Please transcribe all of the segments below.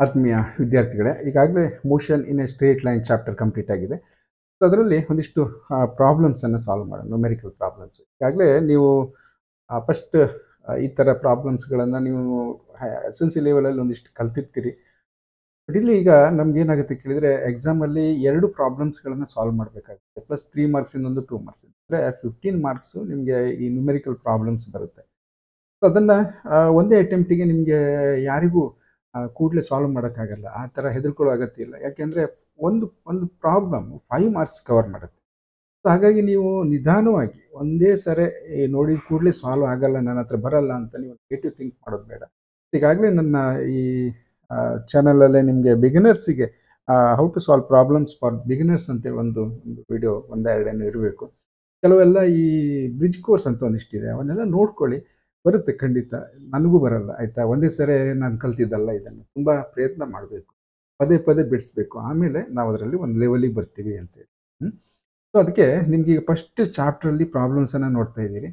ಆತ್ಮೀಯ ವಿದ್ಯಾರ್ಥಿಗಳೇ, ಈಗಾಗಲೇ motion in a straight line chapter complete ಆಗಿದೆ. ಸೊ ಅದರಲ್ಲಿ ಒಂದಿಷ್ಟು ಪ್ರಾಬ್ಲಮ್ಸನ್ನು ಸಾಲ್ವ್ ಮಾಡೋಣ, ನ್ಯೂಮೆರಿಕಲ್ ಪ್ರಾಬ್ಲಮ್ಸ್. ಈಗಾಗಲೇ ನೀವು ಫಸ್ಟ್ ಈ ಥರ ಪ್ರಾಬ್ಲಮ್ಸ್ಗಳನ್ನು ನೀವು ಎಸ್ ಎಲ್ ಸಿ ಲೆವೆಲಲ್ಲಿ ಒಂದಿಷ್ಟು ಕಲ್ತಿರ್ತೀರಿ. ಬಟ್ ಇಲ್ಲಿ ಈಗ ನಮ್ಗೇನಾಗುತ್ತೆ ಕೇಳಿದರೆ, ಎಕ್ಸಾಮಲ್ಲಿ 2 ಪ್ರಾಬ್ಲಮ್ಸ್ಗಳನ್ನು ಸಾಲ್ವ್ ಮಾಡಬೇಕಾಗುತ್ತೆ. ಪ್ಲಸ್ 3 ಮಾರ್ಕ್ಸ್ ಇನ್ನೊಂದು 2 ಮಾರ್ಕ್ಸ್. ಅಂದರೆ 15 ಮಾರ್ಕ್ಸು ನಿಮಗೆ ಈ ನ್ಯೂಮೆರಿಕಲ್ ಪ್ರಾಬ್ಲಮ್ಸ್ ಬರುತ್ತೆ. ಸೊ ಅದನ್ನು ಒಂದೇ ಅಟೆಂಪ್ಟಿಗೆ ನಿಮಗೆ ಯಾರಿಗೂ ಕೂಡಲೇ ಸಾಲ್ವ್ ಮಾಡೋಕ್ಕಾಗಲ್ಲ. ಆ ಥರ ಹೆದರ್ಕೊಳ್ಳೋ ಅಗತ್ಯ ಇಲ್ಲ. ಯಾಕೆಂದರೆ ಒಂದು ಒಂದು ಪ್ರಾಬ್ಲಮ್ 5 ಮಾರ್ಕ್ಸ್ ಕವರ್ ಮಾಡುತ್ತೆ. ಸೊ ಹಾಗಾಗಿ ನೀವು ನಿಧಾನವಾಗಿ ಒಂದೇ ಸರಿ ನೋಡಿದ ಕೂಡಲೇ ಸಾಲ್ವ್ ಆಗಲ್ಲ, ನನ್ನ ಹತ್ರ ಬರಲ್ಲ ಅಂತ ನೀವು ನೆಗೆಟಿವ್ ಥಿಂಕ್ ಮಾಡೋದು ಬೇಡ. ಈಗಾಗಲೇ ನನ್ನ ಈ ಚಾನಲಲ್ಲೇ ನಿಮಗೆ ಬಿಗಿನರ್ಸಿಗೆ how to solve problems for beginners ಅಂತೇಳಿ ಒಂದು ವಿಡಿಯೋ ಒಂದೆರಡೇನೋ ಇರಬೇಕು. ಕೆಲವೆಲ್ಲ ಈ ಬ್ರಿಡ್ಜ್ ಕೋರ್ಸ್ ಅಂತ ಒಂದಿಷ್ಟಿದೆ, ಅವನ್ನೆಲ್ಲ ನೋಡ್ಕೊಳ್ಳಿ. ಬರುತ್ತೆ ಖಂಡಿತ. ನನಗೂ ಬರಲ್ಲ, ಆಯಿತಾ. ಒಂದೇ ಸರಿ ನಾನು ಕಲ್ತಿದ್ದಲ್ಲ ಇದನ್ನು. ತುಂಬ ಪ್ರಯತ್ನ ಮಾಡಬೇಕು, ಪದೇ ಪದೇ ಬಿಡಿಸ್ಬೇಕು. ಆಮೇಲೆ ನಾವು ಅದರಲ್ಲಿ ಒಂದು ಲೆವೆಲಿಗೆ ಬರ್ತೀವಿ ಅಂತೇಳಿ. ಸೊ ಅದಕ್ಕೆ ನಿಮ್ಗೆ ಈಗ ಫಸ್ಟ್ ಚಾಪ್ಟ್ರಲ್ಲಿ ಪ್ರಾಬ್ಲಮ್ಸನ್ನು ನೋಡ್ತಾ ಇದ್ದೀರಿ.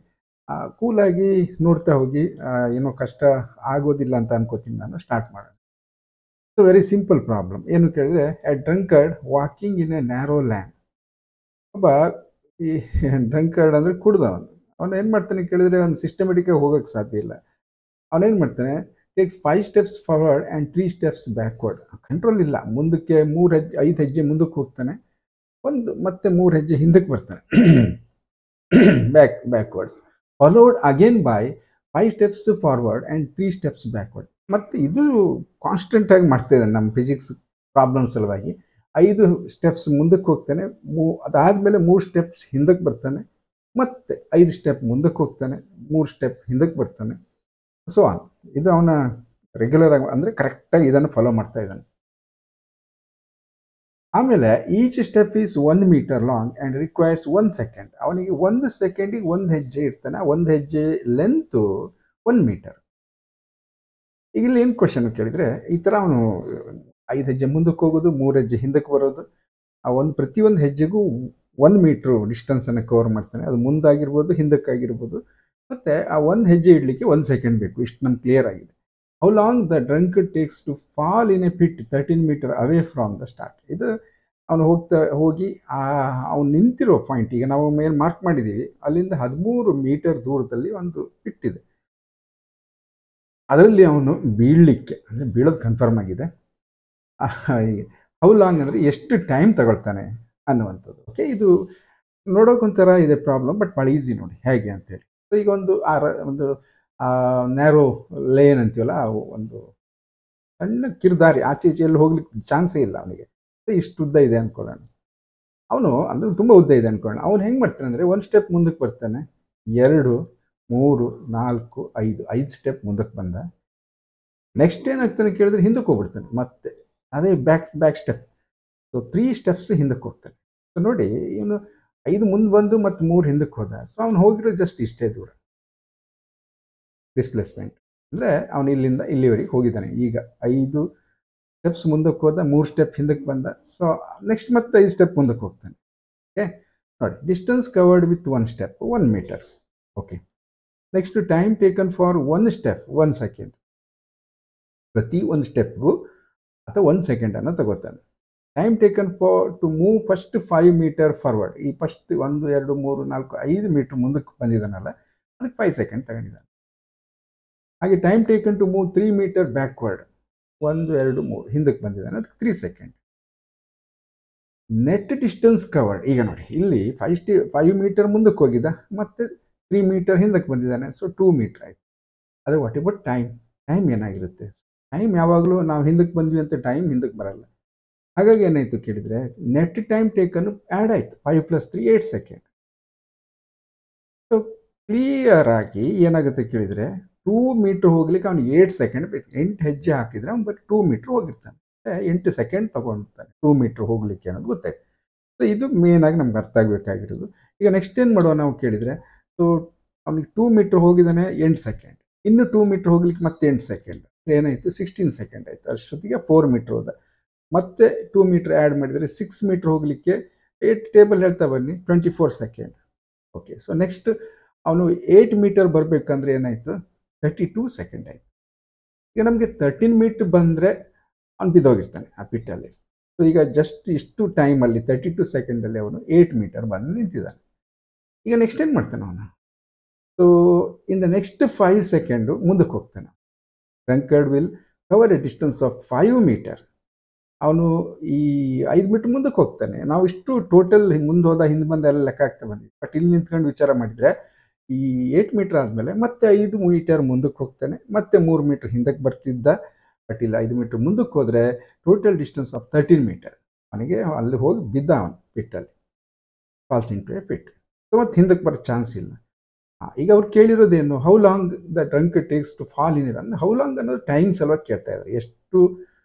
ಕೂಲಾಗಿ ನೋಡ್ತಾ ಹೋಗಿ, ಏನೋ ಕಷ್ಟ ಆಗೋದಿಲ್ಲ ಅಂತ ಅನ್ಕೋತೀನಿ ನಾನು. ಸ್ಟಾರ್ಟ್ ಮಾಡೋಣ. So very simple problem. ಏನು ಕೇಳಿದ್ರೆ, A drunkard walking in a narrow land. ಒಬ್ಬ ಈ ಡ್ರಂಕರ್ಡ್ ಅಂದರೆ ಕುಡ್ದವನು. ಅವನು ಏನು ಮಾಡ್ತಾನೆ ಕೇಳಿದರೆ, ಒಂದು ಸಿಸ್ಟಮೆಟಿಕ್ಕಾಗಿ ಹೋಗೋಕ್ಕೆ ಸಾಧ್ಯ ಇಲ್ಲ. ಅವನೇನು ಮಾಡ್ತಾನೆ, takes 5 steps forward and 3 steps backward. Control ಇಲ್ಲ. ಮುಂದಕ್ಕೆ 5 ಹೆಜ್ಜೆ ಮುಂದಕ್ಕೆ ಹೋಗ್ತಾನೆ, ಮತ್ತೆ 3 ಹೆಜ್ಜೆ ಹಿಂದಕ್ಕೆ ಬರ್ತಾನೆ. Backwards. Followed again by 5 steps forward and 3 steps backward. ಮತ್ತು ಇದು ಕಾನ್ಸ್ಟೆಂಟಾಗಿ ಮಾಡ್ತಾ ಇದ್ದಾನೆ ನಮ್ಮ ಫಿಸಿಕ್ಸ್ ಪ್ರಾಬ್ಲಮ್ ಸಲುವಾಗಿ. 5 ಸ್ಟೆಪ್ಸ್ ಮುಂದಕ್ಕೆ ಹೋಗ್ತಾನೆ, ಅದಾದಮೇಲೆ 3 ಸ್ಟೆಪ್ಸ್ ಹಿಂದಕ್ಕೆ ಬರ್ತಾನೆ, ಮತ್ತೆ 5 ಸ್ಟೆಪ್ ಮುಂದಕ್ಕೆ ಹೋಗ್ತಾನೆ, 3 ಸ್ಟೆಪ್ ಹಿಂದಕ್ಕೆ ಬರ್ತಾನೆ. ಸೊ ಇದು ಅವನ ರೆಗ್ಯುಲರ್ ಆಗಿ, ಅಂದರೆ ಕರೆಕ್ಟಾಗಿ ಇದನ್ನು ಫಾಲೋ ಮಾಡ್ತಾ ಇದ್ದಾನೆ. ಆಮೇಲೆ each step is 1 meter long and requires 1 second. ಅವನಿಗೆ 1 ಸೆಕೆಂಡಿಗೆ 1 ಹೆಜ್ಜೆ ಇರ್ತಾನೆ. 1 ಹೆಜ್ಜೆ ಲೆಂತು 1 ಮೀಟರ್. ಈಗ ಇಲ್ಲಿ ಏನು ಕ್ವಶನ್ ಕೇಳಿದರೆ, ಈ ಥರ ಅವನು 5 ಹೆಜ್ಜೆ ಮುಂದಕ್ಕೆ ಹೋಗೋದು, 3 ಹೆಜ್ಜೆ ಹಿಂದಕ್ಕೆ ಬರೋದು, ಪ್ರತಿಯೊಂದು ಹೆಜ್ಜೆಗೂ 1 ಮೀಟ್ರು ಡಿಸ್ಟೆನ್ಸನ್ನು ಕವರ್ ಮಾಡ್ತಾನೆ. ಅದು ಮುಂದಾಗಿರ್ಬೋದು, ಹಿಂದಕ್ಕಾಗಿರ್ಬೋದು. ಮತ್ತು ಆ 1 ಹೆಜ್ಜೆ ಇಡಲಿಕ್ಕೆ 1 ಸೆಕೆಂಡ್ ಬೇಕು. ಇಷ್ಟು ನಮ್ಗೆ ಕ್ಲಿಯರ್ ಆಗಿದೆ. How long the drunkard takes to fall in a pit 13 meter away from the start. ಇದು ಅವನು ಹೋಗಿ ಅವ್ನು ನಿಂತಿರೋ ಪಾಯಿಂಟ್, ಈಗ ನಾವು ಮೇಲೆ ಮಾರ್ಕ್ ಮಾಡಿದ್ದೀವಿ, ಅಲ್ಲಿಂದ 13 ಮೀಟರ್ ದೂರದಲ್ಲಿ ಒಂದು ಪಿಟ್ ಇದೆ. ಅದರಲ್ಲಿ ಅವನು ಬೀಳಲಿಕ್ಕೆ, ಅಂದರೆ ಬೀಳೋದು ಕನ್ಫರ್ಮ್ ಆಗಿದೆ. ಹೌ ಲಾಂಗ್ ಅಂದರೆ ಎಷ್ಟು ಟೈಮ್ ತಗೊಳ್ತಾನೆ ಅನ್ನುವಂಥದ್ದು. ಓಕೆ, ಇದು ನೋಡೋಕೊಂಥರ ಇದೆ ಪ್ರಾಬ್ಲಮ್, ಬಟ್ ಭಾಳ ಈಸಿ ನೋಡಿ ಹೇಗೆ ಅಂತೇಳಿ. ಸೊ ಈಗ ಒಂದು ನ್ಯಾರೋ ಲೇನ್ ಅಂತೀವಲ್ಲ, ಒಂದು ಸಣ್ಣ ಕಿರ್ದಾರಿ, ಆಚೆ ಈಚೆ ಎಲ್ಲಿ ಹೋಗ್ಲಿಕ್ಕೆ ಚಾನ್ಸೇ ಇಲ್ಲ ಅವನಿಗೆ. ಇಷ್ಟು ಉದ್ದ ಇದೆ ಅಂದ್ಕೊಳ್ಳೋಣ. ಅವನು ಅಂದರೆ ತುಂಬ ಉದ್ದ ಇದೆ ಅಂದ್ಕೊಳ್ಳೋಣ. ಅವನು ಹೆಂಗೆ ಮಾಡ್ತಾನೆ ಅಂದರೆ, 1 ಸ್ಟೆಪ್ ಮುಂದಕ್ಕೆ ಬರ್ತಾನೆ, 2, 3, 4, 5 ಸ್ಟೆಪ್ ಮುಂದಕ್ಕೆ ಬಂದ. ನೆಕ್ಸ್ಟ್ ಏನಾಗ್ತಾನೆ ಕೇಳಿದ್ರೆ, ಹಿಂದಕ್ಕೆ ಹೋಗ್ಬಿಡ್ತಾನೆ. ಮತ್ತೆ ಅದೇ ಬ್ಯಾಕ್ ಸ್ಟೆಪ್. ಸೊ 3 ಸ್ಟೆಪ್ಸ್ ಹಿಂದಕ್ಕೆ ಹೋಗ್ತಾನೆ. ಸೊ ನೋಡಿ, ಇವನು 5 ಮುಂದೆ ಬಂದು ಮತ್ತು 3 ಹಿಂದಕ್ಕೆ ಹೋದ. ಸೊ ಅವನು ಹೋಗಿರೋ ಜಸ್ಟ್ ಇಷ್ಟೇ ದೂರ ಡಿಸ್ಪ್ಲೇಸ್ಮೆಂಟ್. ಅಂದರೆ ಅವನು ಇಲ್ಲಿಂದ ಇಲ್ಲಿವರೆಗೆ ಹೋಗಿದ್ದಾನೆ. ಈಗ 5 ಸ್ಟೆಪ್ಸ್ ಮುಂದಕ್ಕೆ ಹೋದ, 3 ಸ್ಟೆಪ್ ಹಿಂದಕ್ಕೆ ಬಂದ. ಸೊ ನೆಕ್ಸ್ಟ್ ಮತ್ತೆ 5 ಸ್ಟೆಪ್ ಮುಂದಕ್ಕೆ ಹೋಗ್ತಾನೆ. ಓಕೆ, ನೋಡಿ, distance covered with 1 step 1 meter. Okay, next time taken for 1 step 1 second. ಪ್ರತಿ 1 ಸ್ಟೆಪ್ಗೂ ಅಥವಾ 1 ಸೆಕೆಂಡನ್ನು ತಗೋತಾನೆ. Time taken to move first 5 meter forward. ಈ ಫಸ್ಟ್ 1, 2, 3, 4, 5 ಮೀಟರ್ ಮುಂದಕ್ಕೆ ಬಂದಿದ್ದಾನಲ್ಲ, ಅದಕ್ಕೆ 5 ಸೆಕೆಂಡ್ ತಗೊಂಡಿದ್ದಾನೆ. ಹಾಗೆ time taken to move 3 meter backward. 1, 2, 3 ಹಿಂದಕ್ಕೆ ಬಂದಿದ್ದಾನೆ, ಅದಕ್ಕೆ 3 ಸೆಕೆಂಡ್. Net distance covered. ಈಗ ನೋಡಿ, ಇಲ್ಲಿ 5 ಮೀಟರ್ ಮುಂದಕ್ಕೆ ಹೋಗಿದ್ದ, ಮತ್ತೆ 3 ಮೀಟರ್ ಹಿಂದಕ್ಕೆ ಬಂದಿದ್ದಾನೆ. ಸೊ 2 ಮೀಟರ್ ಆಯಿತು. ಅದು ವಾಟ್ ಅಬೌಟ್ ಟೈಮ್ ಏನಾಗಿರುತ್ತೆ? ಟೈಮ್ ಯಾವಾಗಲೂ ನಾವು ಹಿಂದಕ್ಕೆ ಬಂದ್ವಿ ಅಂತ ಟೈಮ್ ಹಿಂದಕ್ಕೆ ಬರಲ್ಲ. ಹಾಗಾಗಿ ಏನಾಯಿತು ಕೇಳಿದರೆ, ನೆಟ್ ಟೈಮ್ ಟೇಕನ್ನು ಆ್ಯಡ್ ಆಯಿತು. 5 + 3 8 ಸೆಕೆಂಡ್. ಸೊ ಕ್ಲಿಯರ್ ಆಗಿ ಏನಾಗುತ್ತೆ ಕೇಳಿದರೆ, 2 ಮೀಟ್ರ್ ಹೋಗ್ಲಿಕ್ಕೆ ಅವ್ನಿಗೆ 8 ಸೆಕೆಂಡ್ ಬೇಕು. 8 ಹೆಜ್ಜೆ ಹಾಕಿದರೆ ಅವ್ನು ಬರೀ 2 ಮೀಟ್ರ್ ಹೋಗಿರ್ತಾನೆ. 8 ಸೆಕೆಂಡ್ ತೊಗೊಳ್ತಾನೆ 2 ಮೀಟ್ರ್ ಹೋಗಲಿಕ್ಕೆ ಅನ್ನೋದು ಗೊತ್ತಾಯ್ತು. ಸೊ ಇದು ಮೇನಾಗಿ ನಮ್ಗೆ ಅರ್ಥ ಆಗಬೇಕಾಗಿರೋದು. ಈಗ ನೆಕ್ಸ್ಟ್ ಏನು ಮಾಡುವ ನಾವು ಕೇಳಿದರೆ, ಸೊ ಅವ್ನಿಗೆ 2 ಮೀಟ್ರ್ ಹೋಗಿದ್ದಾನೆ 8 ಸೆಕೆಂಡ್, ಇನ್ನು 2 ಮೀಟ್ರ್ ಹೋಗ್ಲಿಕ್ಕೆ ಮತ್ತೆ 8 ಸೆಕೆಂಡ್, ಏನಾಯಿತು 16 ಸೆಕೆಂಡ್ ಆಯಿತು. ಅಷ್ಟೊತ್ತಿಗೆ 4 ಮೀಟ್ರ್ ಹೋದ. ಮತ್ತೆ 2 ಮೀಟ್ರ್ ಆ್ಯಡ್ ಮಾಡಿದರೆ 6 ಮೀಟ್ರ್ ಹೋಗಲಿಕ್ಕೆ 8 ಟೇಬಲ್ ಹೇಳ್ತಾ ಬನ್ನಿ 24 ಸೆಕೆಂಡ್. ಓಕೆ, ಸೊ ನೆಕ್ಸ್ಟ್ ಅವನು 8 ಮೀಟರ್ ಬರಬೇಕಂದ್ರೆ ಏನಾಯಿತು 32 ಸೆಕೆಂಡ್ ಆಯಿತು. ಈಗ ನಮಗೆ 13 ಮೀಟ್ರ್ ಬಂದರೆ ಅವ್ನು ಬಿದ್ದೋಗಿರ್ತಾನೆ ಆ ಪಿಟ್ಟಲ್ಲಿ. ಸೊ ಈಗ ಜಸ್ಟ್ ಇಷ್ಟು ಟೈಮಲ್ಲಿ 32 ಸೆಕೆಂಡಲ್ಲಿ ಅವನು 8 ಮೀಟರ್ ಬಂದು ನಿಂತಿದ್ದಾನೆ. ಈಗ ನೆಕ್ಸ್ಟ್ ಏನು ಮಾಡ್ತಾನೆ ಅವನು? So in the next 5 second ಮುಂದಕ್ಕೆ ಹೋಗ್ತಾನೆ. Drunkard will cover a distance of 5 meter. ಅವನು ಈ 5 ಮೀಟರ್ ಮುಂದಕ್ಕೆ ಹೋಗ್ತಾನೆ. ನಾವು ಇಷ್ಟು ಟೋಟಲ್ ಮುಂದೆ ಹೋದ ಹಿಂದೆ ಬಂದ ಎಲ್ಲ ಲೆಕ್ಕ ಆಗ್ತಾ ಬಂದಿದೆ. ಬಟ್ ಇಲ್ಲಿ ನಿಂತ್ಕೊಂಡು ವಿಚಾರ ಮಾಡಿದರೆ ಈ 8 ಮೀಟರ್ ಆದಮೇಲೆ ಮತ್ತೆ 5 ಮೀಟರ್ ಮುಂದಕ್ಕೆ ಹೋಗ್ತಾನೆ, ಮತ್ತೆ 3 ಮೀಟರ್ ಹಿಂದಕ್ಕೆ ಬರ್ತಿದ್ದ. ಬಟ್ ಇಲ್ಲಿ 5 ಮೀಟರ್ ಮುಂದಕ್ಕೆ ಹೋದರೆ ಟೋಟಲ್ ಡಿಸ್ಟೆನ್ಸ್ ಆಫ್ 13 ಮೀಟರ್. ಅವನಿಗೆ ಅಲ್ಲಿ ಹೋಗಿ ಬಿದ್ದ ಅವನು ಪಿಟ್ಟಲ್ಲಿ, falls into a pit. So ಮತ್ತೆ ಹಿಂದಕ್ಕೆ ಬರೋ ಚಾನ್ಸ್ ಇಲ್ಲ. ಈಗ ಅವ್ರು ಕೇಳಿರೋದೇನು, how long the drunk takes to fall in ಇರ್, ಅಂದರೆ ಹೌ ಲಾಂಗ್ ಅನ್ನೋದು ಟೈಮ್ ಸಲುವಾಗಿ ಕೇಳ್ತಾ ಇದ್ದಾರೆ, ಎಷ್ಟು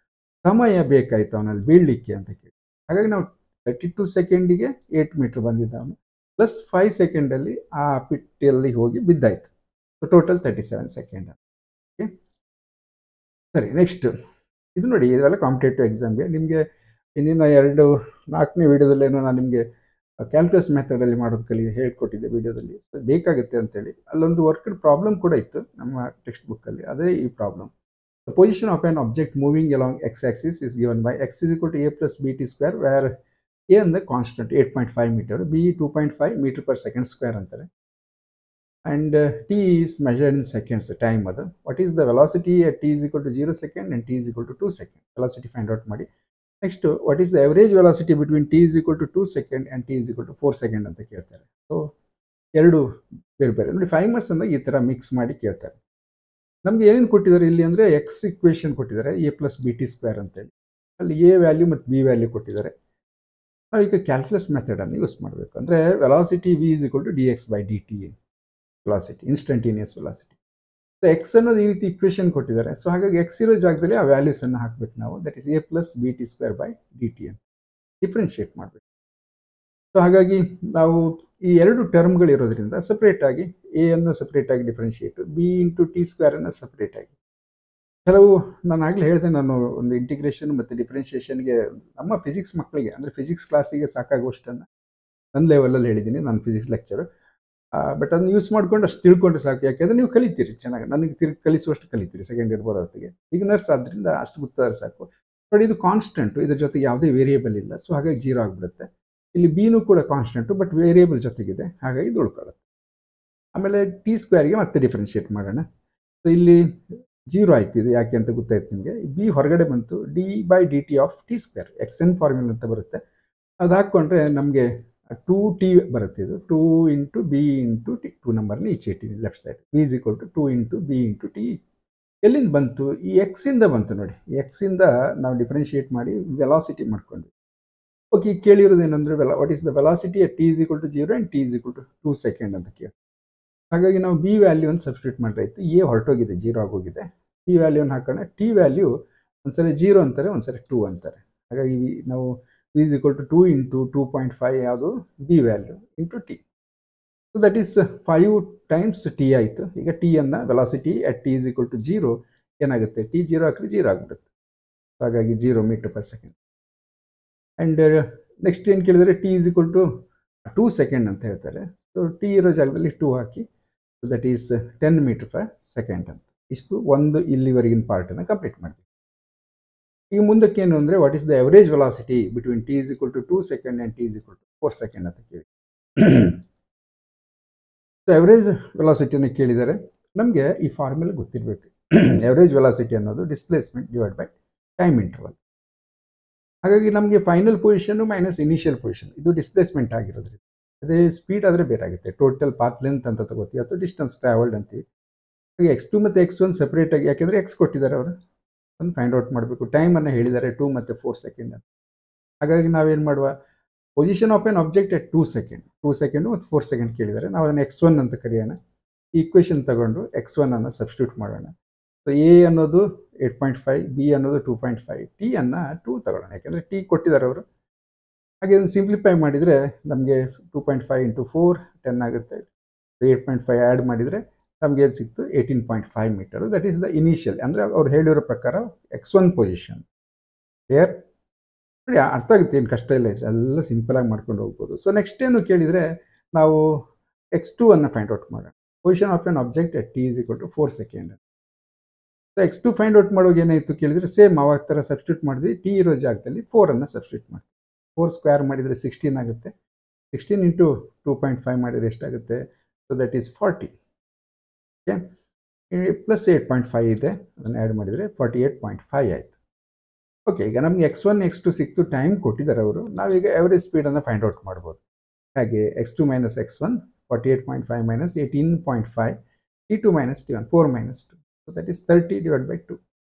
ಸಮಯ ಬೇಕಾಯಿತು ಅವನಲ್ಲಿ ಬೀಳಲಿಕ್ಕೆ ಅಂತ ಕೇಳಿ. ಹಾಗಾಗಿ ನಾವು 32 ಸೆಕೆಂಡಿಗೆ 8 ಮೀಟರ್ ಬಂದಿದ್ದ ಅವನು, ಪ್ಲಸ್ 5 ಸೆಕೆಂಡಲ್ಲಿ ಆ ಪಿಟ್ಟಲ್ಲಿ ಹೋಗಿ ಬಿದ್ದಾಯಿತು. So total 37 second. ಓಕೆ, ಸರಿ. ನೆಕ್ಸ್ಟ್ ಇದು ನೋಡಿ, ಇದೆಲ್ಲ ಕಾಂಪಿಟೇಟಿವ್ ಎಕ್ಸಾಮ್ಗೆ ನಿಮಗೆ ಇಂದಿನ 4ನೇ ವೀಡಿಯೋದಲ್ಲೇನೋ ನಾನು ನಿಮಗೆ ಕ್ಯಾಲ್ಕುಲಸ್ ಮೆಥಡಲ್ಲಿ ಮಾಡೋದು ಹೇಳ್ಕೊಟ್ಟಿದ್ದೆ ವೀಡಿಯೋದಲ್ಲಿ. ಸೊ ಬೇಕಾಗುತ್ತೆ ಅಂತೇಳಿ ಅಲ್ಲೊಂದು ವರ್ಕ್ಡ್ ಪ್ರಾಬ್ಲಮ್ ಕೂಡ ಇತ್ತು ನಮ್ಮ ಟೆಕ್ಸ್ಟ್ ಬುಕ್ಕಲ್ಲಿ, ಅದೇ ಈ problem. The position of an object moving along x-axis is given by x is equal to a plus bt square, where a and the constant 8.5 meter, b 2.5 meter per second square ಅಂತಾರೆ. And t is measured in seconds, time ಅದು. What is the velocity at t is equal to 0 second and t is equal to 2 second? Velocity find out ಮಾಡಿ. Next, what is the average velocity between t is equal to 2 second and t is equal to 4 second ಅಂತ ಕೇಳ್ತಾರೆ. So ಎರಡು ಬೇರೆ ಬೇರೆ ನೋಡಿ, 5 marks ಅಂದಾಗ ಈ ಥರ ಮಿಕ್ಸ್ ಮಾಡಿ ಕೇಳ್ತಾರೆ. ನಮಗೆ ಏನೇನು ಕೊಟ್ಟಿದ್ದಾರೆ ಇಲ್ಲಿ ಅಂದರೆ ಎಕ್ಸ್ ಇಕ್ವೇಷನ್ ಕೊಟ್ಟಿದ್ದಾರೆ, a plus b t square ಅಂತೇಳಿ. ಅಲ್ಲಿ ಎ ವ್ಯಾಲ್ಯೂ ಮತ್ತು ಬಿ ವ್ಯಾಲ್ಯೂ ಕೊಟ್ಟಿದ್ದಾರೆ. ನಾವೀಗ ಕ್ಯಾಲ್ಕುಲಸ್ ಮೆಥಡನ್ನು ಯೂಸ್ ಮಾಡಬೇಕು. ಅಂದರೆ velocity v is equal to d x by d t, velocity, instantaneous velocity. So x ಅನ್ನೋದು ಈ ರೀತಿ ಇಕ್ವೇಷನ್ ಕೊಟ್ಟಿದ್ದಾರೆ. ಸೊ ಹಾಗಾಗಿ ಎಕ್ಸ್ ಇರೋ ಜಾಗದಲ್ಲಿ ಆ ವ್ಯಾಲ್ಯೂಸನ್ನು ಹಾಕಬೇಕು ನಾವು. That is A plus b t square by d T ಅಂತ ಡಿಫ್ರೆನ್ಷಿಯೇಟ್ ಮಾಡಬೇಕು. ಸೊ ಹಾಗಾಗಿ ನಾವು ಈ ಎರಡು ಟರ್ಮ್ಗಳಿರೋದ್ರಿಂದ ಸಪ್ರೇಟಾಗಿ ಎ ಅನ್ನು ಸಪ್ರೇಟಾಗಿ ಡಿಫ್ರೆನ್ಷಿಯೇಟು, ಬಿ ಇಂಟು ಟಿ ಸ್ಕ್ವೇರನ್ನು ಸಪ್ರೇಟಾಗಿ. ಕೆಲವು ನಾನು ಆಗಲೇ ಹೇಳಿದೆ, ನಾನು ಒಂದು ಇಂಟಿಗ್ರೇಷನ್ ಮತ್ತು ಡಿಫ್ರೆನ್ಷಿಯೇಷನ್ಗೆ ನಮ್ಮ ಫಿಸಿಕ್ಸ್ ಮಕ್ಕಳಿಗೆ, ಅಂದರೆ ಫಿಸಿಕ್ಸ್ ಕ್ಲಾಸಿಗೆ ಸಾಕಾಗುವಷ್ಟನ್ನು ನನ್ನ ಲೆವೆಲಲ್ಲಿ ಹೇಳಿದ್ದೀನಿ, ನಾನು ಫಿಸಿಕ್ಸ್ ಲೆಕ್ಚರು. ಬಟ್ ಅದನ್ನು ಯೂಸ್ ಮಾಡ್ಕೊಂಡು ಅಷ್ಟು ತಿಳ್ಕೊಂಡ್ರೆ ಸಾಕು. ಯಾಕೆಂದರೆ ನೀವು ಕಲಿತೀರಿ ಚೆನ್ನಾಗಿ, ನನಗೆ ಕಲಿಸುವಷ್ಟು ಕಲಿತೀರಿ ಸೆಕೆಂಡ್ ಇಯರ್ ಬರೋ ಹೊತ್ತಿಗೆ. ಬಿಗಿನರ್ಸ್ ಆದ್ದರಿಂದ ಅಷ್ಟು ಗೊತ್ತಾದ್ರೆ ಸಾಕು. ಬಟ್ ಇದು ಕಾನ್ಸ್ಟೆಂಟು, ಇದ್ರ ಜೊತೆಗೆ ಯಾವುದೇ ವೇರಿಯೇಬಲ್ ಇಲ್ಲ. ಸೊ ಹಾಗಾಗಿ 0 ಆಗಿಬಿಡುತ್ತೆ. ಇಲ್ಲಿ ಬಿನೂ ಕೂಡ ಕಾನ್ಸ್ಟೆಂಟು, ಬಟ್ ವೇರಿಯೇಬಲ್ ಜೊತೆಗಿದೆ, ಹಾಗಾಗಿ ಇದು ಉಳ್ಕೊಳ್ಳುತ್ತೆ. ಆಮೇಲೆ ಟಿ ಸ್ಕ್ವೇರ್ಗೆ ಮತ್ತೆ ಡಿಫ್ರೆನ್ಷಿಯೇಟ್ ಮಾಡೋಣ. ಸೊ ಇಲ್ಲಿ 0 ಆಯ್ತು, ಇದು ಯಾಕೆ ಅಂತ ಗೊತ್ತಾಯ್ತು ನಿಮಗೆ. ಬಿ ಹೊರಗಡೆ ಬಂತು, D by d T of T square, X N formula ಅಂತ ಬರುತ್ತೆ. ಅದು ಹಾಕ್ಕೊಂಡ್ರೆ ನಮಗೆ 2t ಬರುತ್ತೆ. ಇದು 2 ಇಂಟು ಬಿ ಇಂಟು ಟಿ, 2 ನಂಬರ್ನ ಈಚೆ ಇಟ್ಟಿದ್ದೀನಿ left side. B is equal to 2 into b into t. ಎಲ್ಲಿಂದ ಬಂತು? ಈ ಎಕ್ಸಿಂದ ಬಂತು ನೋಡಿ. ಎಕ್ಸಿಂದ ನಾವು ಡಿಫ್ರೆನ್ಷಿಯೇಟ್ ಮಾಡಿ ವೆಲಾಸಿಟಿ ಮಾಡ್ಕೊಂಡ್ವಿ. ಓಕೆ, ಕೇಳಿರೋದು ಏನಂದರೆ what is the velocity at T is equal to 0 and t is equal to 2 second ಅಂತ ಕೇಳಿ. ಹಾಗಾಗಿ ನಾವು ಬಿ ವ್ಯಾಲ್ಯೂವನ್ನು ಸಬ್ಸ್ಟಿಟ್ಯೂಟ್ ಮಾಡಿರಾಯ್ತು. ಎ ಹೊರಟೋಗಿದೆ, 0 ಆಗೋಗಿದೆ. ಟಿ ವ್ಯಾಲ್ಯೂವನ್ನು ಹಾಕೋಣ. ಟಿ ವ್ಯಾಲ್ಯೂ ಒಂದ್ಸರಿ 0 ಅಂತಾರೆ, ಒಂದ್ಸರಿ 2 ಅಂತಾರೆ. ಹಾಗಾಗಿ ನಾವು V is equal to 2 into 2.5 ಯಾವುದು B value into T. So that is 5 times T ಆಯಿತು. ಈಗ ಟಿಯನ್ನು velocity at T is equal to 0 ಏನಾಗುತ್ತೆ? ಟಿ 0 ಹಾಕಿದ್ರೆ 0 ಆಗಿಬಿಡುತ್ತೆ. ಹಾಗಾಗಿ 0 metre per second. And next ಏನು ಕೇಳಿದರೆ T is equal to 2 second ಅಂತ ಹೇಳ್ತಾರೆ. ಸೊ ಟಿ ಇರೋ ಜಾಗದಲ್ಲಿ 2 ಹಾಕಿ, so that is 10 metre per second ಅಂತ. ಇಷ್ಟು ಒಂದು ಇಲ್ಲಿವರೆಗಿನ ಪಾರ್ಟನ್ನು ಕಂಪ್ಲೀಟ್ ಮಾಡ್ತೀವಿ. ಈಗ ಮುಂದಕ್ಕೇನು ಅಂದರೆ what is the average velocity between t is equal to 2 second and t is equal to 4 second ಅಂತ ಕೇಳಿ. ಸೊ ಎವರೇಜ್ ವೆಲಾಸಿಟಿಯನ್ನು ಕೇಳಿದರೆ ನಮಗೆ ಈ ಫಾರ್ಮುಲಾ ಗೊತ್ತಿರಬೇಕು. ಎವರೇಜ್ ವೆಲಾಸಿಟಿ ಅನ್ನೋದು displacement divide by time interval. ಹಾಗಾಗಿ ನಮಗೆ final position minus initial position, ಇದು ಡಿಸ್ಪ್ಲೇಸ್ಮೆಂಟ್ ಆಗಿರೋದ್ರಿಂದ. ಅದೇ ಸ್ಪೀಡ್ ಆದರೆ ಬೇರೆ ಆಗುತ್ತೆ. ಟೋಟಲ್ ಪಾತ್ ಲೆಂತ್ ಅಂತ ತಗೋತೀವಿ, ಅಥವಾ ಡಿಸ್ಟೆನ್ಸ್ ಟ್ರಾವೆಲ್ಡ್ ಅಂತೀವಿ. ಹಾಗೆ x2 ಮತ್ತು x1 ಸಪ್ರೇಟಾಗಿ, ಯಾಕೆಂದರೆ ಎಕ್ಸ್ ಕೊಟ್ಟಿದ್ದಾರೆ ಅವರು, ಅದನ್ನು ಫೈಂಡ್ ಔಟ್ ಮಾಡಬೇಕು. ಟೈಮನ್ನು ಹೇಳಿದ್ದಾರೆ 2 ಮತ್ತು 4 ಸೆಕೆಂಡ್ ಅಂತ. ಹಾಗಾಗಿ ನಾವೇನು ಮಾಡುವ, position of an object at 2 second, 2 second ಮತ್ತು 4 ಸೆಕೆಂಡ್ ಕೇಳಿದ್ದಾರೆ. ನಾವು ಅದನ್ನು x1 ಅಂತ ಕರೆಯೋಣ. ಈ ಇಕ್ವೇಷನ್ ತಗೊಂಡು x1 ಅನ್ನು ಸಬ್ಸ್ಟಿಟ್ಯೂಟ್ ಮಾಡೋಣ. ಸೊ ಎ ಅನ್ನೋದು 8.5, ಬಿ ಅನ್ನೋದು 2.5, ಟಿ ಅನ್ನು 2 ತಗೊಳ್ಳೋಣ, ಯಾಕೆಂದರೆ ಟಿ ಕೊಟ್ಟಿದ್ದಾರೆ ಅವರು. ಹಾಗೆ ಅದನ್ನು ಸಿಂಪ್ಲಿಫೈ ಮಾಡಿದರೆ ನಮಗೆ 2.5 ಇಂಟು 4 10 ಆಗುತ್ತೆ. 8.5 ಆ್ಯಡ್ ಮಾಡಿದರೆ ನಮಗೆ ಏನು ಸಿಕ್ತು? 18.5 metre. That is the initial, ಅಂದರೆ ಅವ್ರು ಹೇಳಿರೋ ಪ್ರಕಾರ x1 ಪೊಸಿಷನ್. ಕ್ಲಿಯರ್ ನೋಡಿ, ಅರ್ಥ ಆಗುತ್ತೆ, ಏನು ಕಷ್ಟ ಇಲ್ಲ, ಎಲ್ಲ ಸಿಂಪಲಾಗಿ ಮಾಡ್ಕೊಂಡು ಹೋಗ್ಬೋದು. ಸೊ ನೆಕ್ಸ್ಟ್ ಏನು ಕೇಳಿದರೆ ನಾವು x2 ಅನ್ನು ಫೈಂಡ್ ಔಟ್ ಮಾಡೋಣ. Position of an object at t is equal to 4 second. So x2 find out ಮಾಡುವಾಗ ಏನಾಯಿತು ಕೇಳಿದರೆ ಸೇಮ್ ಅವಾಗ ಥರ ಸಬ್ಸ್ಟಿಟ್ಯೂಟ್ ಮಾಡಿದ್ವಿ. ಟಿ ಇರೋ ಜಾಗದಲ್ಲಿ 4 ಸಬ್ಸ್ಟಿಟ್ಯೂಟ್ ಮಾಡ್ತೀವಿ. 4 ಸ್ಕ್ವೇರ್ ಮಾಡಿದರೆ 16 ಆಗುತ್ತೆ. 16 ಇಂಟು 2.5 ಮಾಡಿದರೆ ಎಷ್ಟಾಗುತ್ತೆ? So that is 40. Okay, plus 8.5 ಇದೆ, ಅದನ್ನು ಆ್ಯಡ್ ಮಾಡಿದರೆ 48.5 ಆಯಿತು. ಓಕೆ, ಈಗ ನಮಗೆ x1 x2 ಸಿಕ್ತು, ಟೈಮ್ ಕೊಟ್ಟಿದ್ದಾರೆ ಅವರು. ನಾವೀಗ ಎವರೇಜ್ ಸ್ಪೀಡನ್ನು ಫೈಂಡ್ ಔಟ್ ಮಾಡ್ಬೋದು. ಹಾಗೆ x2 minus x1 48.5 minus 18.5 t2 minus t1 4 minus 2. So that is 30 divide by 2.